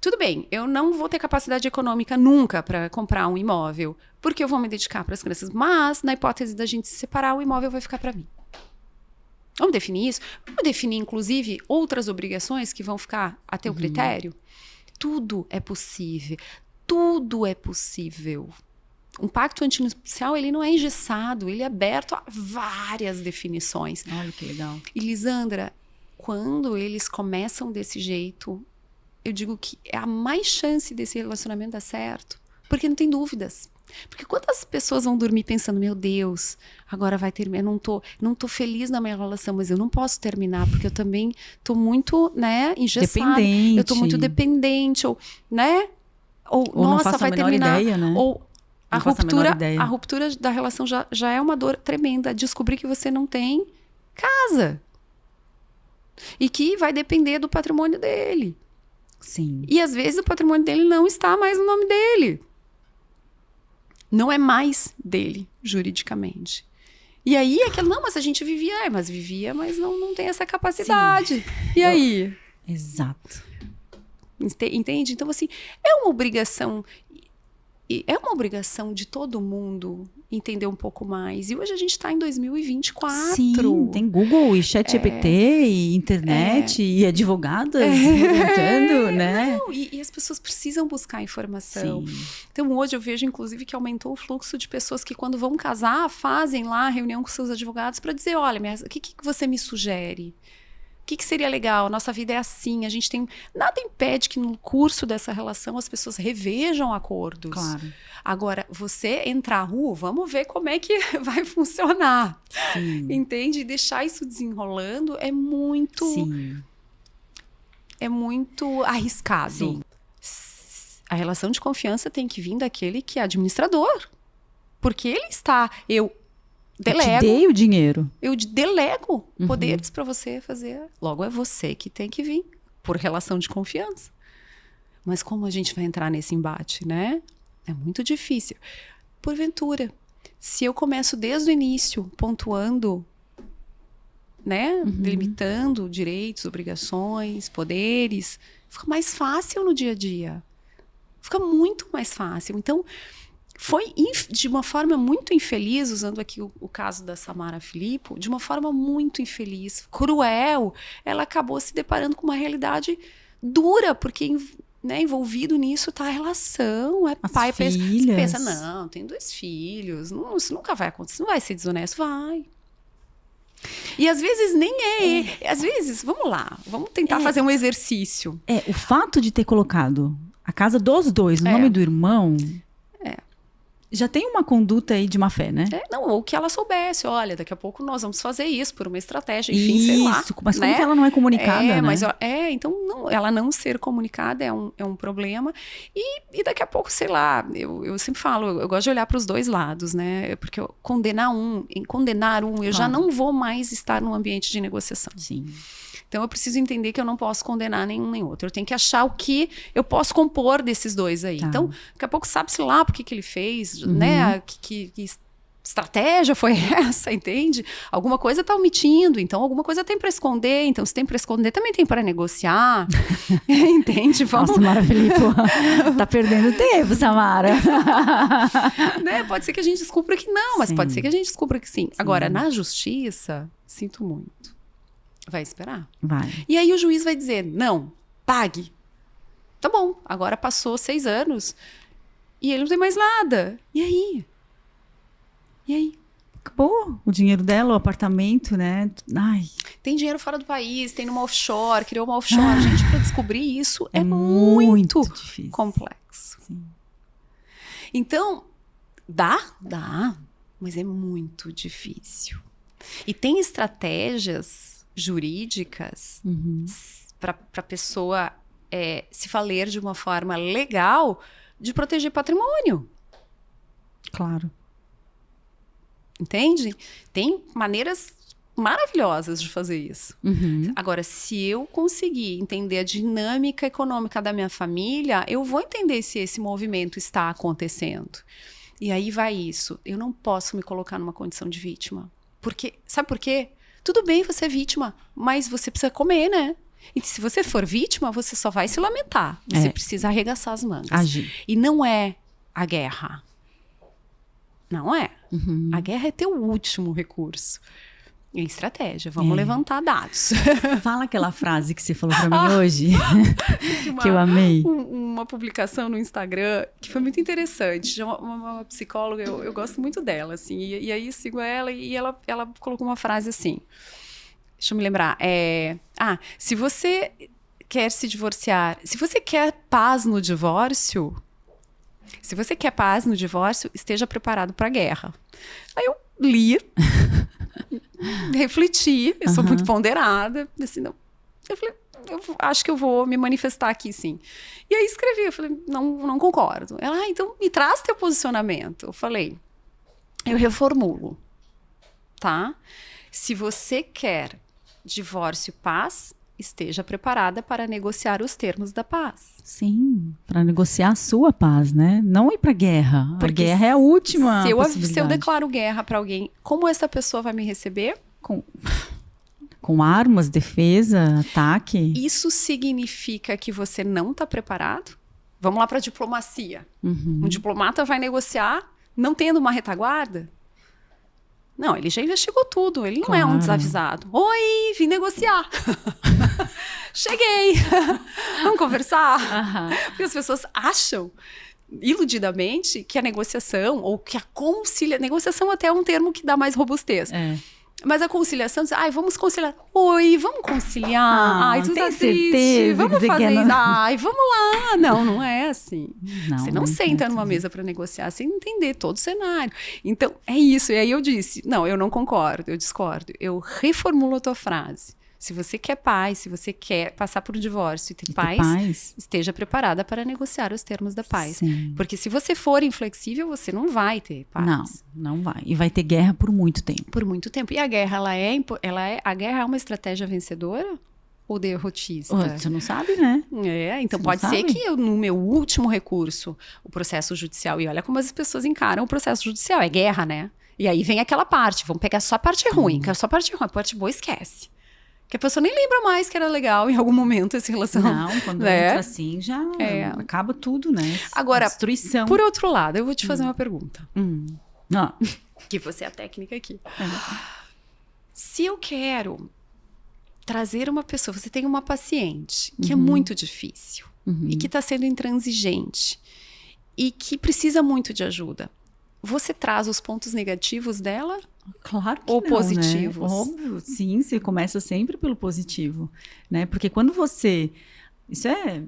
tudo bem, eu não vou ter capacidade econômica nunca para comprar um imóvel, porque eu vou me dedicar para as crianças, mas na hipótese da gente se separar, o imóvel vai ficar para mim. Vamos definir isso? Vamos definir, inclusive, outras obrigações que vão ficar a teu critério? Tudo é possível. Tudo é possível. Um pacto antinupcial, ele não é engessado, ele é aberto a várias definições. Olha que legal. E, Lisandra, quando eles começam desse jeito, eu digo que é a mais chance desse relacionamento dar certo, porque não tem dúvidas. Porque quantas pessoas vão dormir pensando, meu Deus, agora vai terminar, não tô feliz na minha relação, mas eu não posso terminar, porque eu também tô muito, né, engessada. Dependente. Eu tô muito dependente, ou, né? Ou não nossa, faço vai a menor terminar. Ideia, né? Ou a faço a menor ideia. ruptura da relação já é uma dor tremenda. Descobrir que você não tem casa. E que vai depender do patrimônio dele. Sim. E às vezes o patrimônio dele não está mais no nome dele. Não é mais dele, juridicamente. E aí, não, mas a gente vivia, mas não tem essa capacidade. Sim. E aí? Exato. Entende? Então, assim, é uma obrigação de todo mundo entender um pouco mais. E hoje a gente está em 2024. Sim, tem Google e ChatGPT e internet e advogadas perguntando, né? Não, e as pessoas precisam buscar informação. Sim. Então hoje eu vejo, inclusive, que aumentou o fluxo de pessoas que quando vão casar, fazem lá a reunião com seus advogados para dizer, olha, o que você me sugere? O que seria legal? Nossa vida é assim, a gente tem... Nada impede que no curso dessa relação as pessoas revejam acordos. Claro. Agora, você entrar, vamos ver como é que vai funcionar. Sim. Entende? E deixar isso desenrolando é muito... Sim. É muito arriscado. Sim. A relação de confiança tem que vir daquele que é administrador. Porque ele está... Eu delego. Eu te dei o dinheiro. Eu delego poderes para você fazer. Logo, é você que tem que vir, por relação de confiança. Mas como a gente vai entrar nesse embate, né? É muito difícil. Porventura, se eu começo desde o início, pontuando, né? Delimitando direitos, obrigações, poderes, fica mais fácil no dia a dia. Fica muito mais fácil. Então... Foi de uma forma muito infeliz, usando aqui o caso da Samara Filippo, de uma forma muito infeliz, cruel, ela acabou se deparando com uma realidade dura, porque né, envolvido nisso está a relação, é pai, pensa, não, tem 2 filhos, isso nunca vai acontecer, não vai ser desonesto, vai. E às vezes nem às vezes, vamos lá, vamos tentar fazer um exercício. O fato de ter colocado a casa dos 2 no nome do irmão... Já tem uma conduta aí de má fé, né? Não, ou que ela soubesse, olha, daqui a pouco nós vamos fazer isso por uma estratégia, enfim, sei lá. Isso, mas como que ela não é comunicada, né? Mas, então, ela não ser comunicada é um problema. E daqui a pouco, sei lá, eu sempre falo, eu gosto de olhar para os 2 lados, né? Porque condenar um, eu já não vou mais estar num ambiente de negociação. Sim. Então, eu preciso entender que eu não posso condenar nenhum nem outro. Eu tenho que achar o que eu posso compor desses 2 aí. Tá. Então, daqui a pouco sabe-se lá por que ele fez, né? Que estratégia foi essa, entende? Alguma coisa está omitindo, então alguma coisa tem para esconder. Então, se tem para esconder, também tem para negociar. Entende? Vamos... Nossa, Samara Filippo, tá perdendo tempo, Samara. Né? Pode ser que a gente descubra que não, mas pode ser que a gente descubra que sim. Agora, na justiça, sinto muito. Vai esperar. Vai. E aí o juiz vai dizer, não, pague. Tá bom, agora passou 6 anos e ele não tem mais nada. E aí? E aí? Acabou o dinheiro dela, o apartamento, né? Ai. Tem dinheiro fora do país, tem numa offshore, criou uma offshore. Gente, para descobrir isso é muito difícil. Complexo. Sim. Então, dá, mas é muito difícil. E tem estratégias jurídicas para a pessoa se valer de uma forma legal de proteger patrimônio. Claro. Entende? Tem maneiras maravilhosas de fazer isso. Agora, se eu conseguir entender a dinâmica econômica da minha família, eu vou entender se esse movimento está acontecendo. E aí vai isso. Eu não posso me colocar numa condição de vítima. Porque, sabe por quê? Tudo bem você é vítima, mas você precisa comer, né? E se você for vítima, você só vai se lamentar. Você precisa arregaçar as mangas. Agir. E não é a guerra. Não é. A guerra é teu último recurso. É estratégia, vamos levantar dados. Fala aquela frase que você falou pra mim hoje, que eu amei. Uma publicação no Instagram que foi muito interessante, de uma psicóloga, eu gosto muito dela, assim, e aí sigo ela e ela colocou uma frase assim, deixa eu me lembrar, se você quer se divorciar, se você quer paz no divórcio, esteja preparado para a guerra. Aí eu li, refleti, eu sou muito ponderada, assim, não, eu falei, eu acho que eu vou me manifestar aqui, sim. E aí escrevi, eu falei, não concordo. Ela, então me traz teu posicionamento. Eu falei, eu reformulo, tá? Se você quer divórcio e paz, esteja preparada para negociar os termos da paz. Sim, para negociar a sua paz, né? Não ir para guerra. Porque a guerra é a última possibilidade. Se eu declaro guerra para alguém, como essa pessoa vai me receber? Com armas, defesa, ataque. Isso significa que você não está preparado? Vamos lá para a diplomacia. Um diplomata vai negociar não tendo uma retaguarda? Não, ele já investigou tudo, ele não é um desavisado. Oi, vim negociar. Cheguei. Vamos conversar? Porque as pessoas acham, iludidamente, que a negociação, ou que a negociação até é um termo que dá mais robustez. Mas a conciliação, vamos conciliar. Oi, vamos conciliar. Tu tá triste. Vamos fazer isso. Vamos lá. Não é assim. Você não senta numa mesa para negociar sem entender todo o cenário. Então, é isso. E aí eu disse, não, eu não concordo, eu discordo. Eu reformulo a tua frase. Se você quer paz, se você quer passar por um divórcio e ter paz, esteja preparada para negociar os termos da paz. Sim. Porque se você for inflexível, você não vai ter paz. Não vai. E vai ter guerra por muito tempo. Por muito tempo. E a guerra, a guerra é uma estratégia vencedora ou derrotista? Você não sabe, né? Então pode ser que no meu último recurso, o processo judicial, e olha como as pessoas encaram o processo judicial, é guerra, né? E aí vem aquela parte, vamos pegar só a parte ruim, quero só a parte ruim, a parte boa esquece. Que a pessoa nem lembra mais que era legal em algum momento essa relação. Não, quando entra assim, já acaba tudo, né? Agora, destruição. Por outro lado, eu vou te fazer uma pergunta. Que você é a técnica aqui. Se eu quero trazer uma pessoa, você tem uma paciente que é muito difícil e que está sendo intransigente e que precisa muito de ajuda, você traz os pontos negativos dela? Claro que ou não, positivos? Né? Óbvio, sim, você começa sempre pelo positivo, né? Porque quando você... Isso é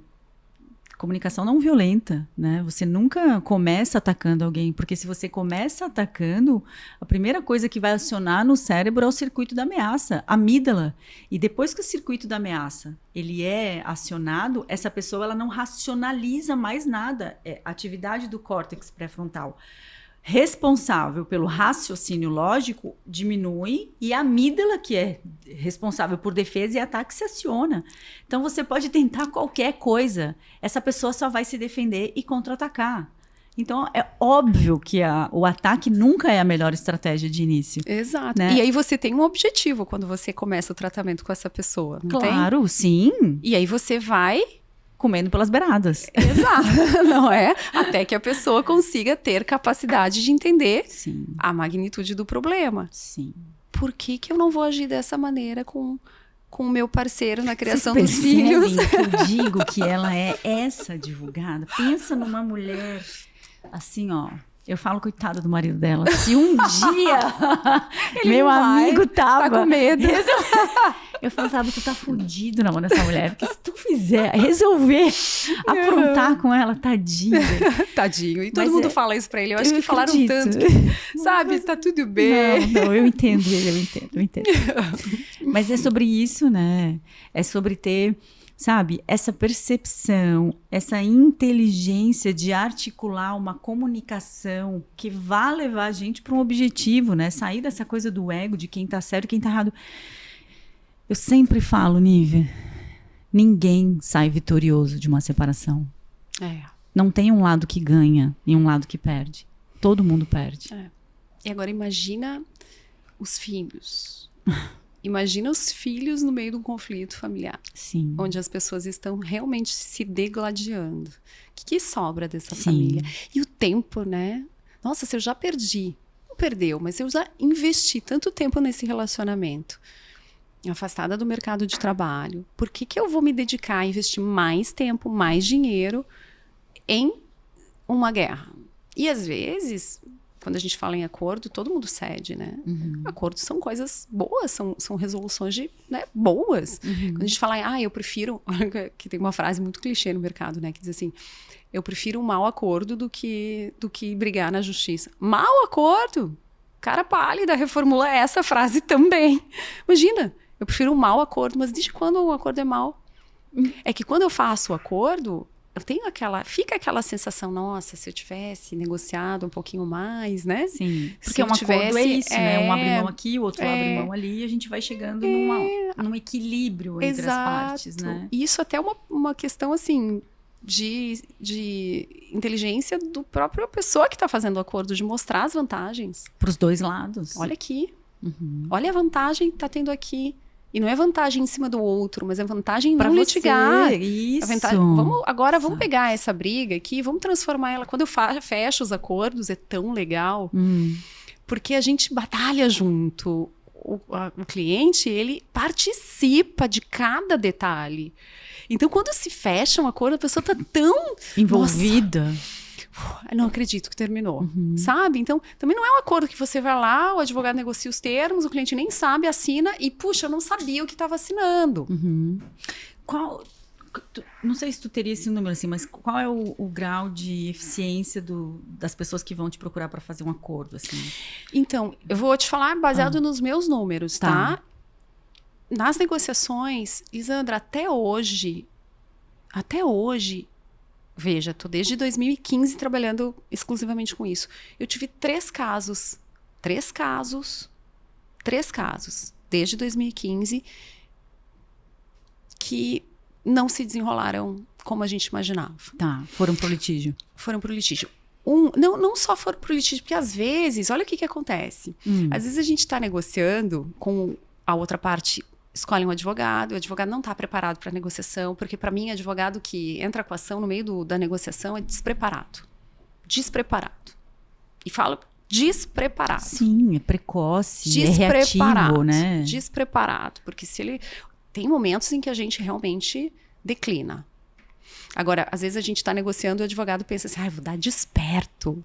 comunicação não violenta, né? Você nunca começa atacando alguém, porque se você começa atacando, a primeira coisa que vai acionar no cérebro é o circuito da ameaça, a amígdala. E depois que o circuito da ameaça ele é acionado, essa pessoa ela não racionaliza mais nada. É a atividade do córtex pré-frontal responsável pelo raciocínio lógico diminui e a amígdala, que é responsável por defesa e ataque, se aciona. Então, você pode tentar qualquer coisa, essa pessoa só vai se defender e contra-atacar. Então, é óbvio que o ataque nunca é a melhor estratégia de início. Exato. Né? E aí você tem um objetivo quando você começa o tratamento com essa pessoa, não tem? Claro, sim. E aí você vai... comendo pelas beiradas. Exato, não é? Até que a pessoa consiga ter capacidade de entender a magnitude do problema. Sim. Por que eu não vou agir dessa maneira com o meu parceiro na criação Vocês dos filhos? que eu digo que ela é essa advogada? Pensa numa mulher assim, ó. Eu falo, coitado do marido dela. Se um dia meu amigo tava... Tá com medo. Eu falo, sabe, tu tá fudido na mão dessa mulher. Porque se tu fizer, resolver, aprontar com ela, tadinho. Tadinho. E todo mundo fala isso pra ele. Eu acho que falaram tanto. Sabe, tá tudo bem. Não, eu entendo ele, eu entendo. Mas é sobre isso, né? É sobre ter... sabe, essa percepção, essa inteligência de articular uma comunicação que vá levar a gente para um objetivo, né? Sair dessa coisa do ego, de quem tá certo e quem tá errado. Eu sempre falo, Nívia, ninguém sai vitorioso de uma separação. Não tem um lado que ganha e um lado que perde. Todo mundo perde. E agora imagina os filhos. Imagina os filhos no meio de um conflito familiar. Sim. Onde as pessoas estão realmente se degladiando. O que sobra dessa família? E o tempo, né? Nossa, se eu já perdi perdeu, mas eu já investi tanto tempo nesse relacionamento, afastada do mercado de trabalho. Por que eu vou me dedicar a investir mais tempo, mais dinheiro em uma guerra? E às vezes, quando a gente fala em acordo, todo mundo cede, né? Acordos são coisas boas, são resoluções boas. Quando a gente fala, eu prefiro... que tem uma frase muito clichê no mercado, né? Que diz assim, eu prefiro um mau acordo do que brigar na justiça. Mau acordo? Cara pálida, reformula essa frase também. Imagina, eu prefiro um mau acordo, mas desde quando um acordo é mau? É que quando eu faço o acordo... eu tenho fica aquela sensação, nossa, se eu tivesse negociado um pouquinho mais, né? Sim, porque um acordo é isso, né? Um abre mão aqui, o outro abre mão ali, e a gente vai chegando num equilíbrio entre as partes, né? E isso até é uma questão, assim, de inteligência do próprio pessoa que está fazendo o acordo, de mostrar as vantagens. Para os dois lados. Olha aqui, olha a vantagem que está tendo aqui. E não é vantagem em cima do outro, mas é vantagem em não litigar. Isso. Vamos pegar essa briga aqui, vamos transformar ela. Quando eu fecho os acordos, é tão legal. Porque a gente batalha junto. O cliente, ele participa de cada detalhe. Então, quando se fecha um acordo, a pessoa está tão... envolvida. Nossa, não acredito que terminou, sabe? Então, também não é um acordo que você vai lá, o advogado negocia os termos, o cliente nem sabe, assina e, puxa, eu não sabia o que estava assinando. Não sei se tu teria esse número assim, mas qual é o grau de eficiência das pessoas que vão te procurar para fazer um acordo, assim? Então, eu vou te falar baseado nos meus números, tá? Nas negociações, Lisandra, até hoje, veja, estou desde 2015 trabalhando exclusivamente com isso. Eu tive 3 casos, desde 2015, que não se desenrolaram como a gente imaginava. Tá, foram pro litígio. Não só foram pro litígio, porque às vezes, olha o que acontece. Às vezes a gente está negociando com a outra parte, escolhe um advogado, o advogado não está preparado para a negociação, porque para mim, advogado que entra com a ação no meio da negociação é despreparado. E falo despreparado. Sim, é precoce, é reativo, né? Despreparado, porque se ele... Tem momentos em que a gente realmente declina. Agora, às vezes a gente está negociando e o advogado pensa assim, vou dar desperto.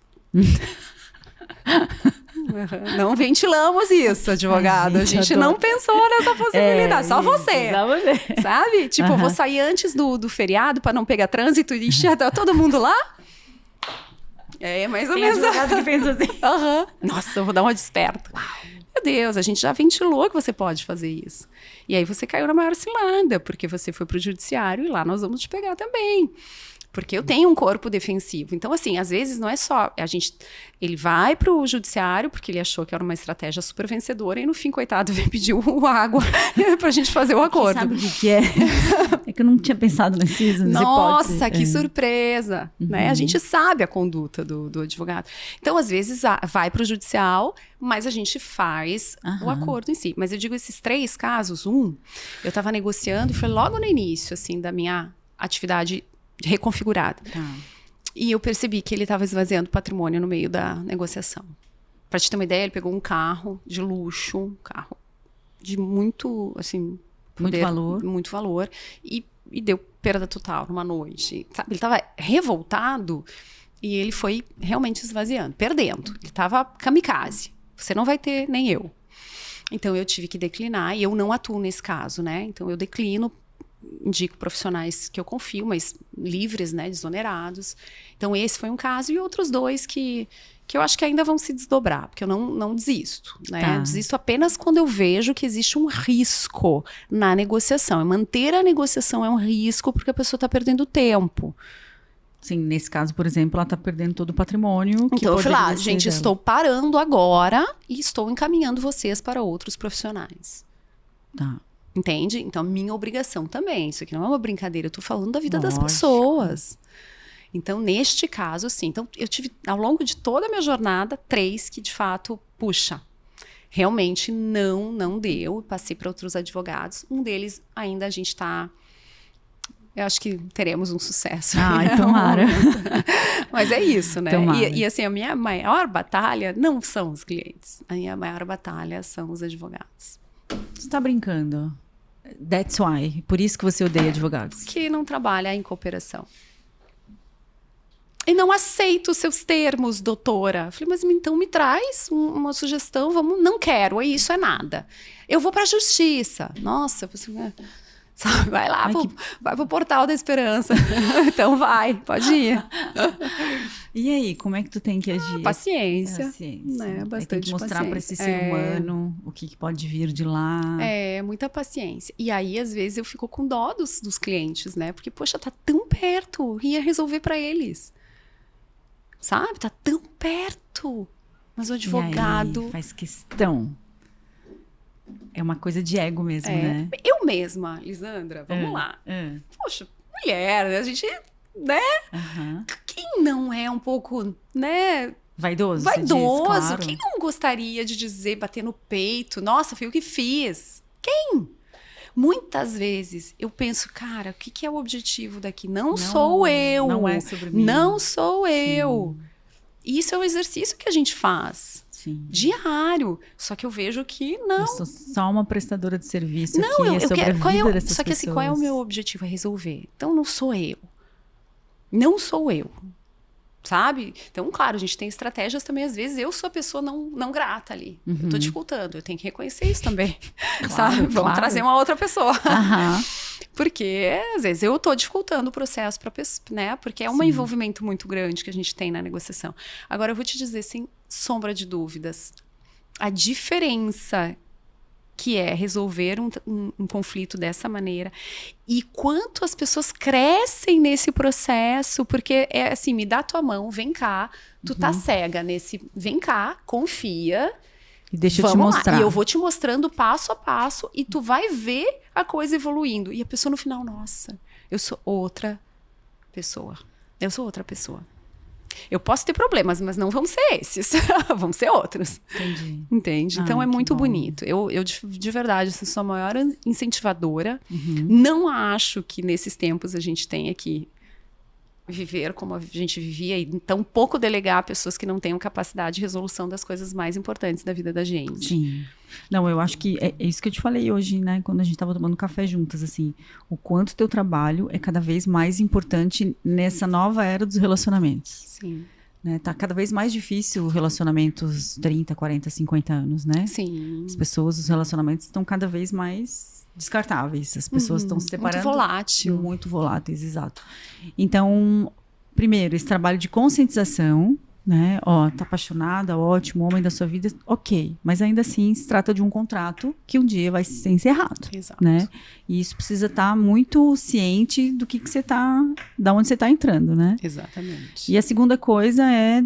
Não ventilamos isso, advogado. A gente não pensou nessa possibilidade. Só você. Sabe? Tipo, vou sair antes do feriado para não pegar trânsito e já tá todo mundo lá? É mais ou menos. Tem advogado que pensa assim. Nossa, eu vou dar uma desperta. Meu Deus, a gente já ventilou que você pode fazer isso. E aí você caiu na maior cilada, porque você foi pro judiciário e lá nós vamos te pegar também. Porque eu tenho um corpo defensivo. Então, assim, às vezes não é só... Ele vai pro judiciário porque ele achou que era uma estratégia super vencedora e no fim, coitado, veio pedir água pra gente fazer o acordo. Sabe o que é? É que eu não tinha pensado nessas hipóteses. Nossa, que surpresa! Né? A gente sabe a conduta do advogado. Então, às vezes, vai pro judicial, mas a gente faz o acordo em si. Mas eu digo esses 3 casos. Eu estava negociando e foi logo no início, assim, da minha atividade reconfigurada. E eu percebi que ele estava esvaziando patrimônio no meio da negociação. Para te ter uma ideia, ele pegou um carro de luxo, um carro de muito, assim... muito valor. E deu perda total numa noite. Sabe? Ele estava revoltado e ele foi realmente esvaziando, perdendo. Ele estava kamikaze. Você não vai ter, nem eu. Então, eu tive que declinar e eu não atuo nesse caso, né? Então, eu declino, indico profissionais que eu confio, mas livres, né, desonerados. Então, esse foi um caso. E outros 2 que eu acho que ainda vão se desdobrar, porque eu não desisto, né? Desisto apenas quando eu vejo que existe um risco na negociação. E manter a negociação é um risco porque a pessoa está perdendo tempo. Sim, nesse caso, por exemplo, ela está perdendo todo o patrimônio. Então, eu falei, gente, estou parando agora e estou encaminhando vocês para outros profissionais. Tá. Entende? Então, minha obrigação também. Isso aqui não é uma brincadeira. Eu estou falando da vida das pessoas. Então, neste caso, sim. Então, eu tive, ao longo de toda a minha jornada, 3 que, de fato, realmente não deu. Passei para outros advogados. Um deles, ainda a gente está eu acho que teremos um sucesso. Ai, tomara. Mas é isso, né? Tomara. E assim, a minha maior batalha não são os clientes. A minha maior batalha são os advogados. Você tá brincando? That's why. Por isso que você odeia advogados. Que não trabalha em cooperação. E não aceito os seus termos, doutora. Eu falei, mas então me traz uma sugestão, vamos. Não quero, isso é nada. Eu vou para a justiça. Nossa, você... Sabe, vai lá, vai pro Portal da Esperança. Então vai, pode ir. E aí, como é que tu tem que agir? Paciência. Né? Bastante tem que mostrar para esse ser humano o que pode vir de lá. Muita paciência. E aí, às vezes, eu fico com dó dos clientes, né? Porque, poxa, tá tão perto, ia resolver para eles. Sabe? Tá tão perto. Mas o advogado... E aí, faz questão. É uma coisa de ego mesmo, né? Eu mesma, Lisandra, vamos lá. Poxa, mulher, a gente, né? Quem não é um pouco, né? Vaidoso, Vaidoso. Quem não gostaria de dizer, bater no peito, nossa, foi o que fiz? Quem? Muitas vezes eu penso, cara, o que é o objetivo daqui? Não sou eu. Não é sobre mim. Não sou eu. Isso é um exercício que a gente faz. Sim. Diário. Só que eu vejo que não. Eu sou só uma prestadora de serviço não, aqui, sobre a vida dessas só que assim, pessoas. qual é o meu objetivo? É resolver. Então, não sou eu. Não sou eu. Sabe? Então, claro, a gente tem estratégias também. Às vezes, eu sou a pessoa não grata ali. Eu tô dificultando. Eu tenho que reconhecer isso também. Claro, sabe? Vamos trazer uma outra pessoa. Porque, às vezes, eu tô dificultando o processo para pessoa, né? Porque é um envolvimento muito grande que a gente tem na negociação. Agora, eu vou te dizer, sem sombra de dúvidas, a diferença que é resolver um conflito dessa maneira e quanto as pessoas crescem nesse processo, porque é assim, me dá tua mão, vem cá, tu tá cega nesse, vem cá, confia. E deixa eu te mostrar. Lá. E eu vou te mostrando passo a passo e tu vai ver a coisa evoluindo. E a pessoa no final, nossa, eu sou outra pessoa. Eu sou outra pessoa. Eu posso ter problemas, mas não vão ser esses. Vão ser outros. Entendi. Entende? Então é muito bonito. Eu de verdade, assim, sou a maior incentivadora. Não acho que nesses tempos a gente tenha que viver como a gente vivia e tão pouco delegar a pessoas que não tenham capacidade de resolução das coisas mais importantes da vida da gente. Sim. Não, eu acho que é isso que eu te falei hoje, né? Quando a gente estava tomando café juntas, assim. O quanto teu trabalho é cada vez mais importante nessa nova era dos relacionamentos. Sim. Né? Tá cada vez mais difícil relacionamentos 30, 40, 50 anos, né? Sim. As pessoas, os relacionamentos estão cada vez mais descartáveis. As pessoas estão se separando. Muito volátil. Muito voláteis, exato. Então, primeiro, esse trabalho de conscientização, né? Ó, tá apaixonada, ótimo, homem da sua vida, ok. Mas ainda assim, se trata de um contrato que um dia vai ser encerrado. Exato. Né? E isso precisa estar muito ciente do que você tá, da onde você tá entrando, né? Exatamente. E a segunda coisa é,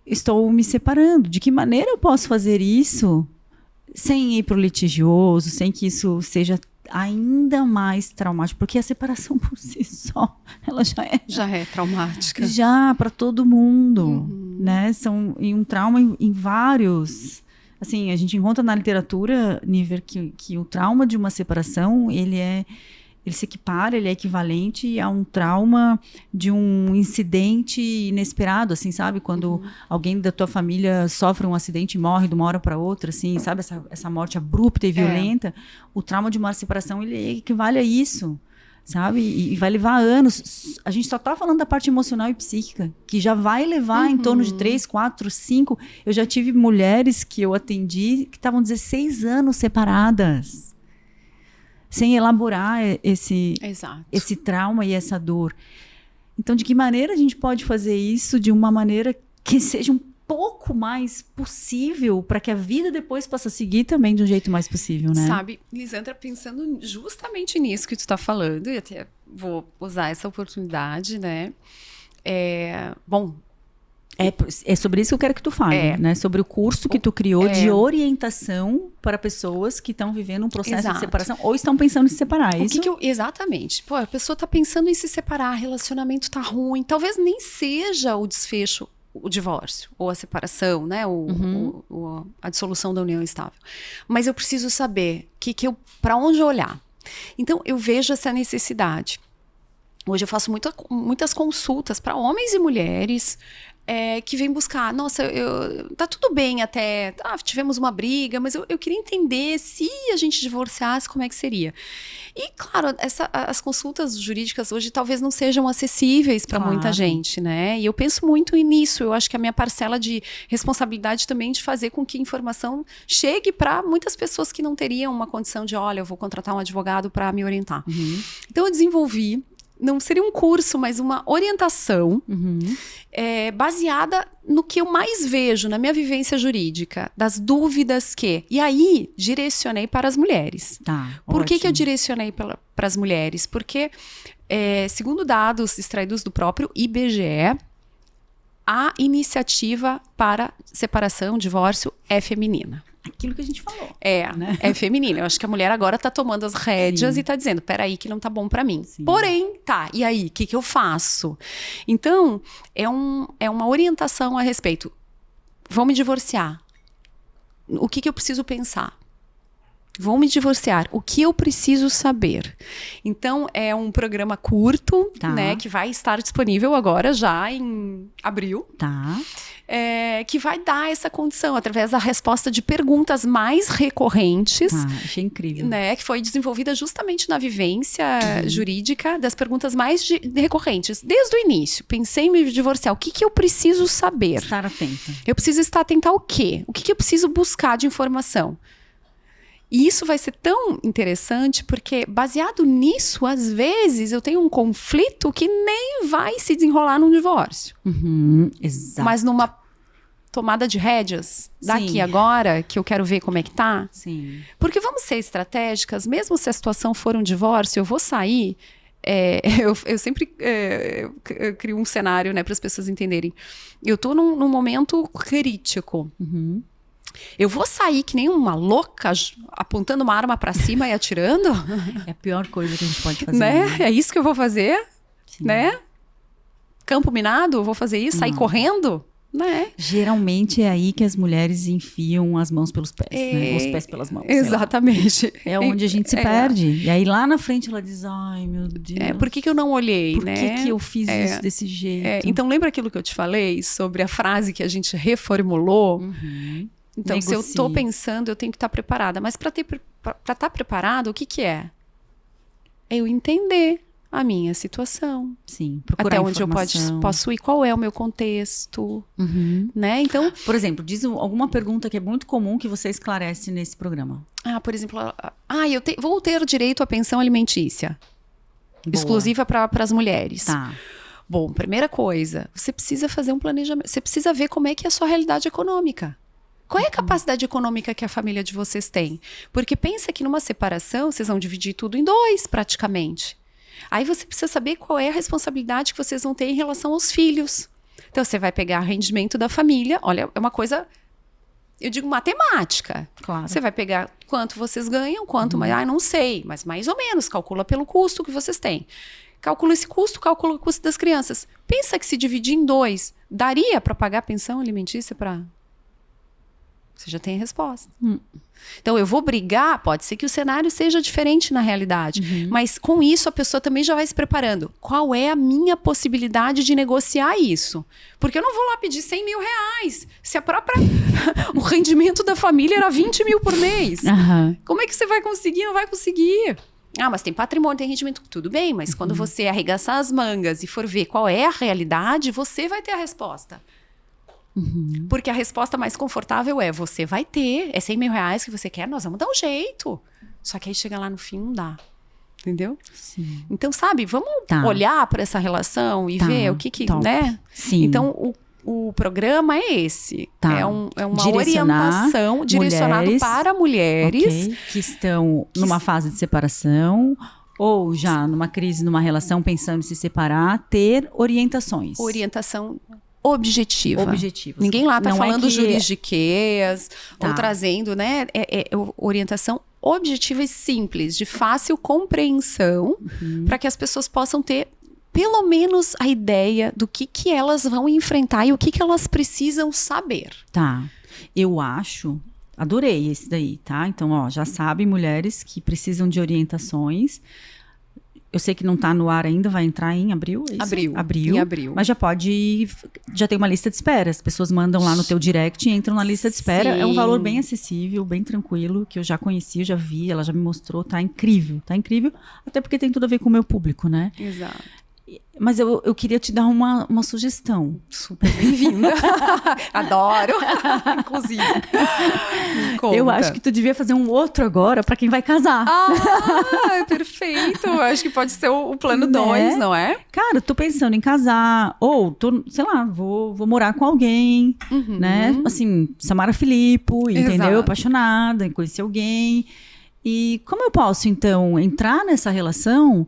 estou me separando. De que maneira eu posso fazer isso sem ir para o litigioso, sem que isso seja ainda mais traumático? Porque a separação por si só, ela já é traumática. Já, para todo mundo, né? E um trauma em vários... Assim, a gente encontra na literatura, Niver, que o trauma de uma separação, ele se equipara, ele é equivalente a um trauma de um incidente inesperado, assim, sabe? Quando alguém da tua família sofre um acidente e morre de uma hora para outra, assim, sabe? Essa morte abrupta e violenta. O trauma de uma separação, ele equivale a isso, sabe? E vai levar anos. A gente só tá falando da parte emocional e psíquica, que já vai levar em torno de 3, 4, 5. Eu já tive mulheres que eu atendi que estavam 16 anos separadas, sem elaborar esse trauma e essa dor. Então, de que maneira a gente pode fazer isso de uma maneira que seja um pouco mais possível para que a vida depois possa seguir também de um jeito mais possível, né? Sabe, Lisandra, pensando justamente nisso que tu tá falando, e até vou usar essa oportunidade, né? Bom... É sobre isso que eu quero que tu fale, né? Sobre o curso que tu criou de orientação para pessoas que estão vivendo um processo de separação ou estão pensando em se separar, é isso? Exatamente. Pô, a pessoa tá pensando em se separar, relacionamento tá ruim, talvez nem seja o desfecho, o divórcio, ou a separação, né? A dissolução da união estável. Mas eu preciso saber para onde olhar. Então, eu vejo essa necessidade. Hoje eu faço muitas consultas para homens e mulheres que vêm buscar. Nossa, tá tudo bem até, tivemos uma briga, mas eu queria entender se a gente divorciasse, como é que seria. E, claro, as consultas jurídicas hoje talvez não sejam acessíveis para muita gente, né? E eu penso muito nisso. Eu acho que a minha parcela de responsabilidade também de fazer com que a informação chegue para muitas pessoas que não teriam uma condição de, olha, eu vou contratar um advogado para me orientar. Então, eu desenvolvi, não seria um curso, mas uma orientação baseada no que eu mais vejo na minha vivência jurídica, das dúvidas que... E aí, direcionei para as mulheres. Por que eu direcionei para as mulheres? Porque, segundo dados extraídos do próprio IBGE, a iniciativa para separação, divórcio, é feminina. Aquilo que a gente falou. Né? É feminina. Eu acho que a mulher agora tá tomando as rédeas e tá dizendo, peraí que não tá bom pra mim. Sim. Porém, e aí? O que eu faço? Então, é uma orientação a respeito. Vou me divorciar. O que eu preciso pensar? Vou me divorciar. O que eu preciso saber? Então, é um programa curto, né? Que vai estar disponível agora, já em abril. Que vai dar essa condição, através da resposta de perguntas mais recorrentes. Achei incrível. Né? Que foi desenvolvida justamente na vivência jurídica, das perguntas mais recorrentes. Desde o início, pensei em me divorciar. O que eu preciso saber? Estar atenta. Eu preciso estar atenta ao quê? O que eu preciso buscar de informação? E isso vai ser tão interessante porque, baseado nisso, às vezes eu tenho um conflito que nem vai se desenrolar num divórcio. Exato. Mas numa tomada de rédeas, daqui agora, que eu quero ver como é que tá. Sim. Porque vamos ser estratégicas, mesmo se a situação for um divórcio, eu vou sair... eu sempre crio um cenário, né, para as pessoas entenderem. Eu estou num momento crítico. Eu vou sair que nem uma louca, apontando uma arma pra cima e atirando? É a pior coisa que a gente pode fazer. Né? É isso que eu vou fazer? Né? Campo minado, eu vou fazer isso? Sair correndo? Né? Geralmente é aí que as mulheres enfiam as mãos pelos pés, né? Os pés pelas mãos. Exatamente. É onde a gente se perde. E aí lá na frente ela diz, ai meu Deus. Por que eu não olhei, Por né? que eu fiz isso desse jeito? Então lembra aquilo que eu te falei sobre a frase que a gente reformulou? Então, se eu estou pensando, eu tenho que estar preparada. Mas para estar preparada, o que é? É eu entender a minha situação. Sim, procurar até onde eu posso ir, qual é o meu contexto. Né? Então, por exemplo, diz alguma pergunta que é muito comum que você esclarece nesse programa. Por exemplo, vou ter direito à pensão alimentícia. Boa. Exclusiva para as mulheres. Bom, primeira coisa, você precisa fazer um planejamento. Você precisa ver como é que é a sua realidade econômica. Qual é a capacidade econômica que a família de vocês tem? Porque pensa que numa separação, vocês vão dividir tudo em 2, praticamente. Aí você precisa saber qual é a responsabilidade que vocês vão ter em relação aos filhos. Então, você vai pegar o rendimento da família. Olha, é uma coisa, eu digo matemática. Claro. Você vai pegar quanto vocês ganham, quanto mais... não sei, mas mais ou menos. Calcula pelo custo que vocês têm. Calcula esse custo, calcula o custo das crianças. Pensa que se dividir em 2, daria para pagar pensão alimentícia para... Você já tem a resposta. Então, eu vou brigar, pode ser que o cenário seja diferente na realidade. Mas com isso, a pessoa também já vai se preparando. Qual é a minha possibilidade de negociar isso? Porque eu não vou lá pedir 100 mil reais. Se o rendimento da família era 20 mil por mês. Como é que você vai conseguir? Não vai conseguir. Mas tem patrimônio, tem rendimento. Tudo bem, mas quando você arregaçar as mangas e for ver qual é a realidade, você vai ter a resposta. Porque a resposta mais confortável é, você vai ter, é 100 mil reais que você quer, nós vamos dar um jeito. Só que aí chega lá no fim, não dá. Entendeu? Sim. Então, sabe, vamos olhar para essa relação e ver o que né? Sim. Então, o programa é esse. É uma orientação direcionada para mulheres que estão numa fase de separação ou já numa crise, numa relação, pensando em se separar, ter orientações. Orientação objetiva. Ninguém lá está Não falando é que... juridiqueias ou trazendo, né? Orientação objetiva e simples, de fácil compreensão, para que as pessoas possam ter pelo menos a ideia do que elas vão enfrentar e o que elas precisam saber. Eu acho adorei esse daí, tá? Então, ó, já sabe, mulheres que precisam de orientações. Eu sei que não tá no ar ainda, vai entrar em abril, é isso? Abril. Em abril. Mas já tem uma lista de espera. As pessoas mandam lá no teu direct e entram na lista de espera. Sim. É um valor bem acessível, bem tranquilo, que eu já conheci, eu já vi, ela já me mostrou, tá incrível. Tá incrível, até porque tem tudo a ver com o meu público, né? Exato. Mas eu queria te dar uma sugestão. Super bem-vinda. Adoro. Inclusive. Me conta. Eu acho que tu devia fazer um outro agora para quem vai casar. Perfeito. Acho que pode ser o plano 2, não é? Cara, tô pensando em casar, ou tô, sei lá, vou morar com alguém, né? Assim, Samara Filippo, entendeu? Exato. Apaixonada em conhecer alguém. E como eu posso, então, entrar nessa relação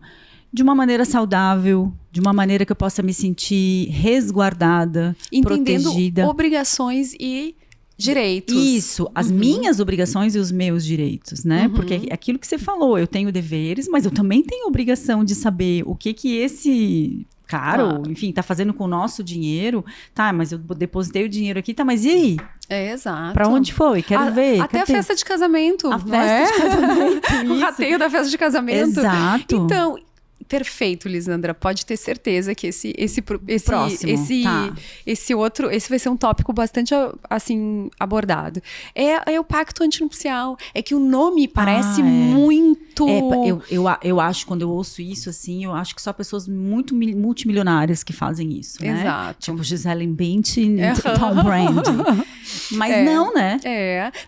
de uma maneira saudável, de uma maneira que eu possa me sentir resguardada, Entendendo protegida. Obrigações e direitos. Isso, as minhas obrigações e os meus direitos, né? Porque é aquilo que você falou, eu tenho deveres, mas eu também tenho obrigação de saber o que esse cara, enfim, tá fazendo com o nosso dinheiro. Tá, mas eu depositei o dinheiro aqui, tá, mas e aí? Exato. Pra onde foi? Quero ver. Até a festa de casamento. A festa de casamento, O rateio da festa de casamento. Exato. Então, perfeito, Lisandra. Pode ter certeza que esse próximo, esse vai ser um tópico bastante, assim, abordado. É o pacto antinupcial. É que o nome parece muito... Eu acho, quando eu ouço isso, assim, eu acho que só pessoas muito multimilionárias que fazem isso, né? Exato. Tipo Gisele Bündchen e Tom Brady. Mas não, né?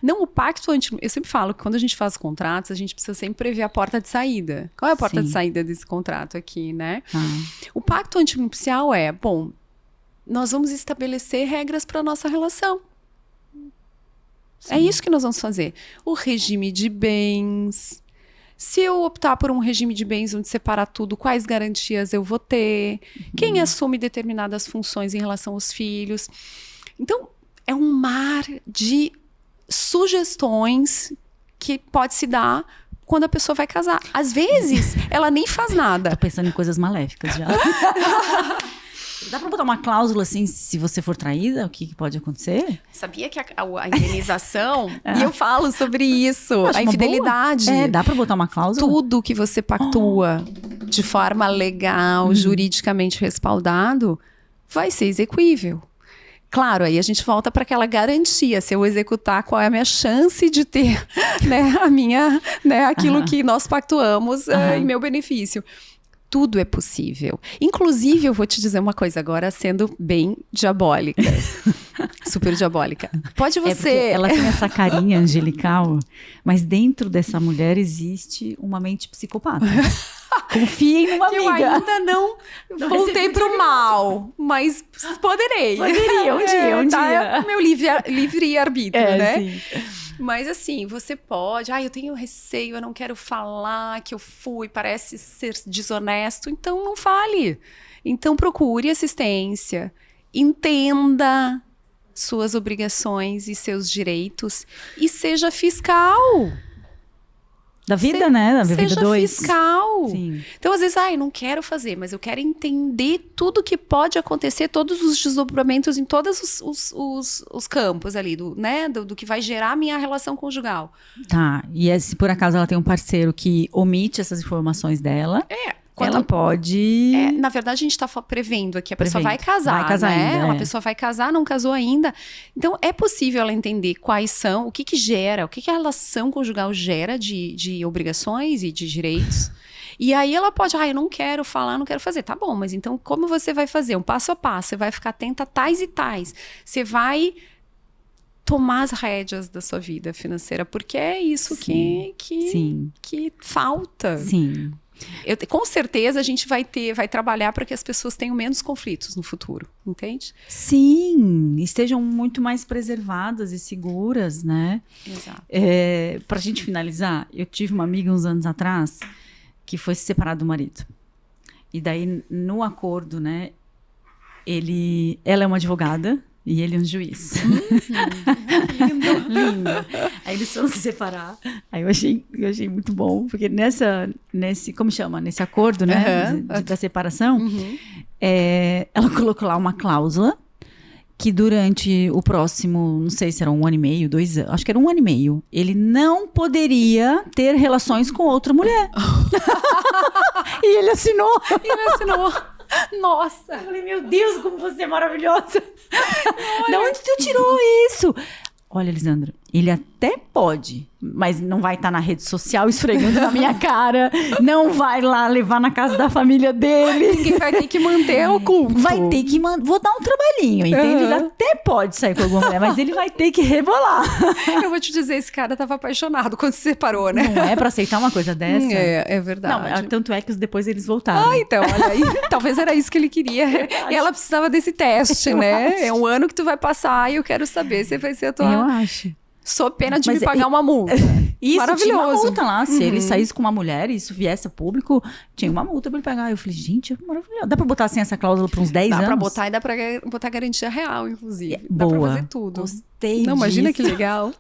Não, o pacto antinupcial... Eu sempre falo que quando a gente faz contratos, a gente precisa sempre prever a porta de saída. Qual é a porta de saída desse contrato aqui, né? O pacto antinupcial nós vamos estabelecer regras para nossa relação. Sim. É isso que nós vamos fazer. O regime de bens. Se eu optar por um regime de bens onde separa tudo, quais garantias eu vou ter? Quem assume determinadas funções em relação aos filhos? Então, é um mar de sugestões que pode se dar quando a pessoa vai casar. Às vezes, ela nem faz nada. Tô pensando em coisas maléficas já. Dá pra botar uma cláusula assim, se você for traída, o que pode acontecer? Sabia que a indenização, e eu falo sobre isso, a infidelidade. Dá pra botar uma cláusula? Tudo que você pactua de forma legal, juridicamente respaldado, vai ser exequível. Claro, aí a gente volta para aquela garantia. Se eu executar, qual é a minha chance de ter, né, aquilo que nós pactuamos em meu benefício. Tudo é possível. Inclusive, eu vou te dizer uma coisa agora, sendo bem diabólica. Super diabólica. Pode você... ela tem essa carinha angelical, mas dentro dessa mulher existe uma mente psicopata. Confiem numa amiga. Eu ainda não voltei pro mal, mas poderei. Poderia, um dia. É o meu livre-arbítrio, né? Sim. Mas assim, você pode... eu tenho receio, eu não quero falar que eu fui, parece ser desonesto. Então, não fale. Então, procure assistência. Entenda suas obrigações e seus direitos. E seja fiscal. Da vida, né? Da vida 2. Seja fiscal. Sim. Então, às vezes, eu não quero fazer, mas eu quero entender tudo que pode acontecer, todos os desdobramentos em todos os campos ali, do que vai gerar a minha relação conjugal. Tá, e se por acaso ela tem um parceiro que omite essas informações dela... ela pode... na verdade, a gente está prevendo aqui. A pessoa vai casar, né? Ainda, Uma pessoa vai casar, não casou ainda. Então, é possível ela entender quais são, o que gera, o que a relação conjugal gera de obrigações e de direitos. E aí ela pode, eu não quero falar, não quero fazer. Tá bom, mas então como você vai fazer? Um passo a passo, você vai ficar atenta a tais e tais. Você vai tomar as rédeas da sua vida financeira, porque é isso que falta. Sim. Com certeza a gente vai trabalhar para que as pessoas tenham menos conflitos no futuro, entende? Sim, estejam muito mais preservadas e seguras, né? Exato. Pra gente finalizar, eu tive uma amiga uns anos atrás que foi se separar do marido. E daí, no acordo, né, ela é uma advogada e ele é um juiz. Lindo. Lindo. Aí eles foram se separar. Aí eu achei muito bom, porque nesse acordo, né, da separação, ela colocou lá uma cláusula que durante o próximo, não sei se era 1 ano e meio, 2 anos, acho que era 1 ano e meio, ele não poderia ter relações com outra mulher. E ele assinou. Nossa! Eu falei, meu Deus, como você é maravilhosa. De onde tu tirou isso? Olha, Elisandra, ele até pode, mas não vai estar na rede social esfregando na minha cara, não vai lá levar na casa da família dele. Ninguém vai ter que manter oculto. Vai ter que vou dar um trabalhinho, entende? Ele até pode sair com alguma mulher, mas ele vai ter que rebolar. Eu vou te dizer, esse cara tava apaixonado quando se separou, né? Não é pra aceitar uma coisa dessa? É verdade. Não, tanto é que depois eles voltaram. Então, olha aí, talvez era isso que ele queria. E ela precisava desse teste, né? É um ano que tu vai passar e eu quero saber se vai ser a tua... Eu acho. Sou pena de me pagar uma multa. Isso, maravilhoso. Tinha uma multa lá. Se ele saísse com uma mulher e isso viesse a público, tinha uma multa pra ele pegar. Eu falei, gente, é maravilhoso. Dá pra botar assim essa cláusula por uns 10 anos? Dá pra botar e dá pra botar garantia real, inclusive. Boa. Dá pra fazer tudo. Gostei Não, imagina disso. que legal.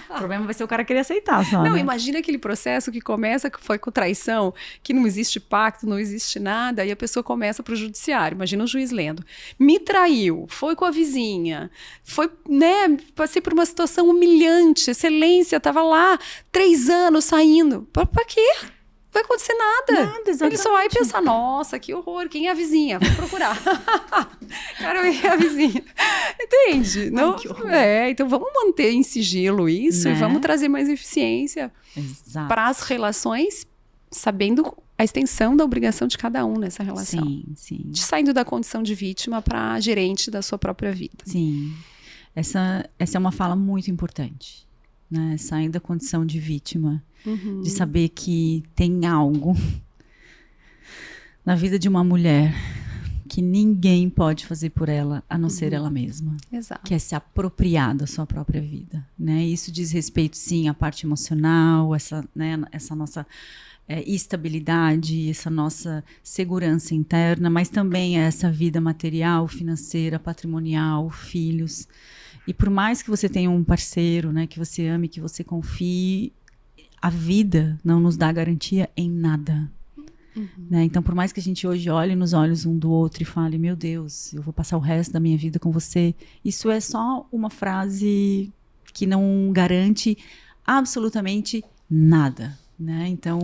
O problema vai ser o cara querer aceitar só, Não, né? imagina aquele processo que começa, que foi com traição, que não existe pacto, não existe nada, e a pessoa começa pro judiciário. Imagina o juiz lendo. Me traiu, foi com a vizinha, foi, né, passei por uma situação humilhante, excelência, tava lá 3 anos saindo. Pra quê? Não vai acontecer nada. Ele só vai pensar, nossa, que horror, quem é a vizinha? Vou procurar. Quero ver a vizinha. Entende? Não, que horror. Então vamos manter em sigilo isso, Né? e vamos trazer mais eficiência Exato. para as relações, sabendo a extensão da obrigação de cada um nessa relação. Sim. Saindo da condição de vítima para gerente da sua própria vida. Sim. Essa é uma fala muito importante, né? Saindo da condição de vítima. De saber que tem algo na vida de uma mulher que ninguém pode fazer por ela, a não ser ela mesma. Exato. Que é se apropriar da sua própria vida, né? Isso diz respeito, sim, à parte emocional, essa nossa estabilidade, essa nossa segurança interna, mas também essa vida material, financeira, patrimonial, filhos. E por mais que você tenha um parceiro, né, que você ame, que você confie, a vida não nos dá garantia em nada. Né? Então, por mais que a gente hoje olhe nos olhos um do outro e fale, meu Deus, eu vou passar o resto da minha vida com você, isso é só uma frase que não garante absolutamente nada. Né? Então,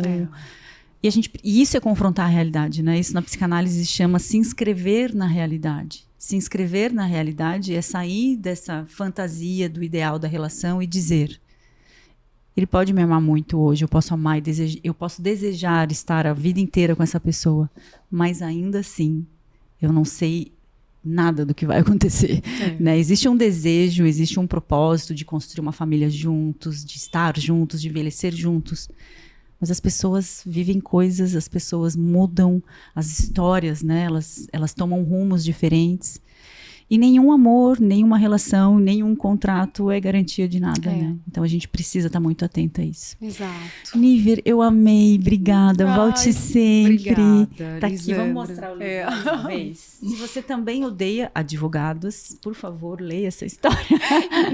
e isso é confrontar a realidade. Né? Isso na psicanálise se chama se inscrever na realidade. Se inscrever na realidade é sair dessa fantasia do ideal da relação e dizer... Ele pode me amar muito hoje, eu posso amar e eu posso desejar estar a vida inteira com essa pessoa, mas ainda assim, eu não sei nada do que vai acontecer. Né? Existe um desejo, existe um propósito de construir uma família juntos, de estar juntos, de envelhecer juntos, mas as pessoas vivem coisas, as pessoas mudam, as histórias, né? Elas tomam rumos diferentes. E nenhum amor, nenhuma relação, nenhum contrato é garantia de nada, né? Então a gente precisa estar muito atenta a isso. Exato. Níver, eu amei, obrigada. Volte sempre. Obrigada, Tá aqui, Lisandra. vamos mostrar o livro mais uma vez. Se você também odeia advogados, por favor, leia essa história.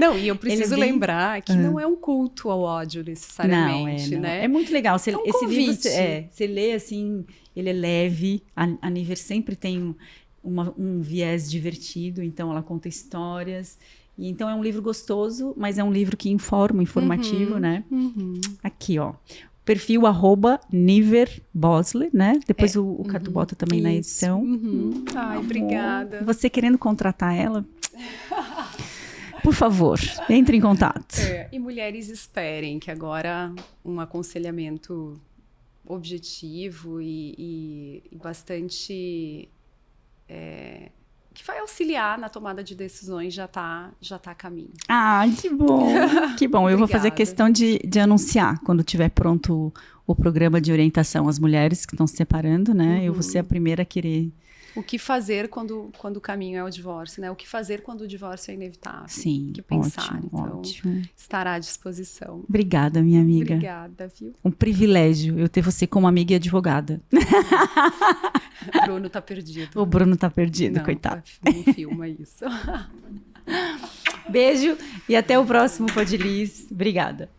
Não, e eu preciso lembrar que não é um culto ao ódio necessariamente, não. né? É muito legal. É um esse convite. livro, você lê assim, ele é leve. A Níver sempre tem um viés divertido, então ela conta histórias. E então é um livro gostoso, mas é um livro que informa, informativo, né? Aqui, ó. Perfil @NíverBosley, né? Depois o Catu bota também na edição. Ai, obrigada. Você querendo contratar ela, por favor, entre em contato. E mulheres esperem que agora um aconselhamento objetivo e bastante... que vai auxiliar na tomada de decisões já tá a caminho. Ah, que bom! Que bom, eu vou fazer Obrigada. questão de anunciar quando tiver pronto o programa de orientação às mulheres que estão se separando, né? Eu vou ser a primeira a querer. O que fazer quando o caminho é o divórcio, né? O que fazer quando o divórcio é inevitável. Sim, O que pensar, ótimo. Estará à disposição. Obrigada, minha amiga. Obrigada, viu? Um privilégio eu ter você como amiga e advogada. Bruno tá perdido. O Bruno tá perdido, Não, coitado. Não filma isso. Beijo e até o próximo Pod Liz. Obrigada.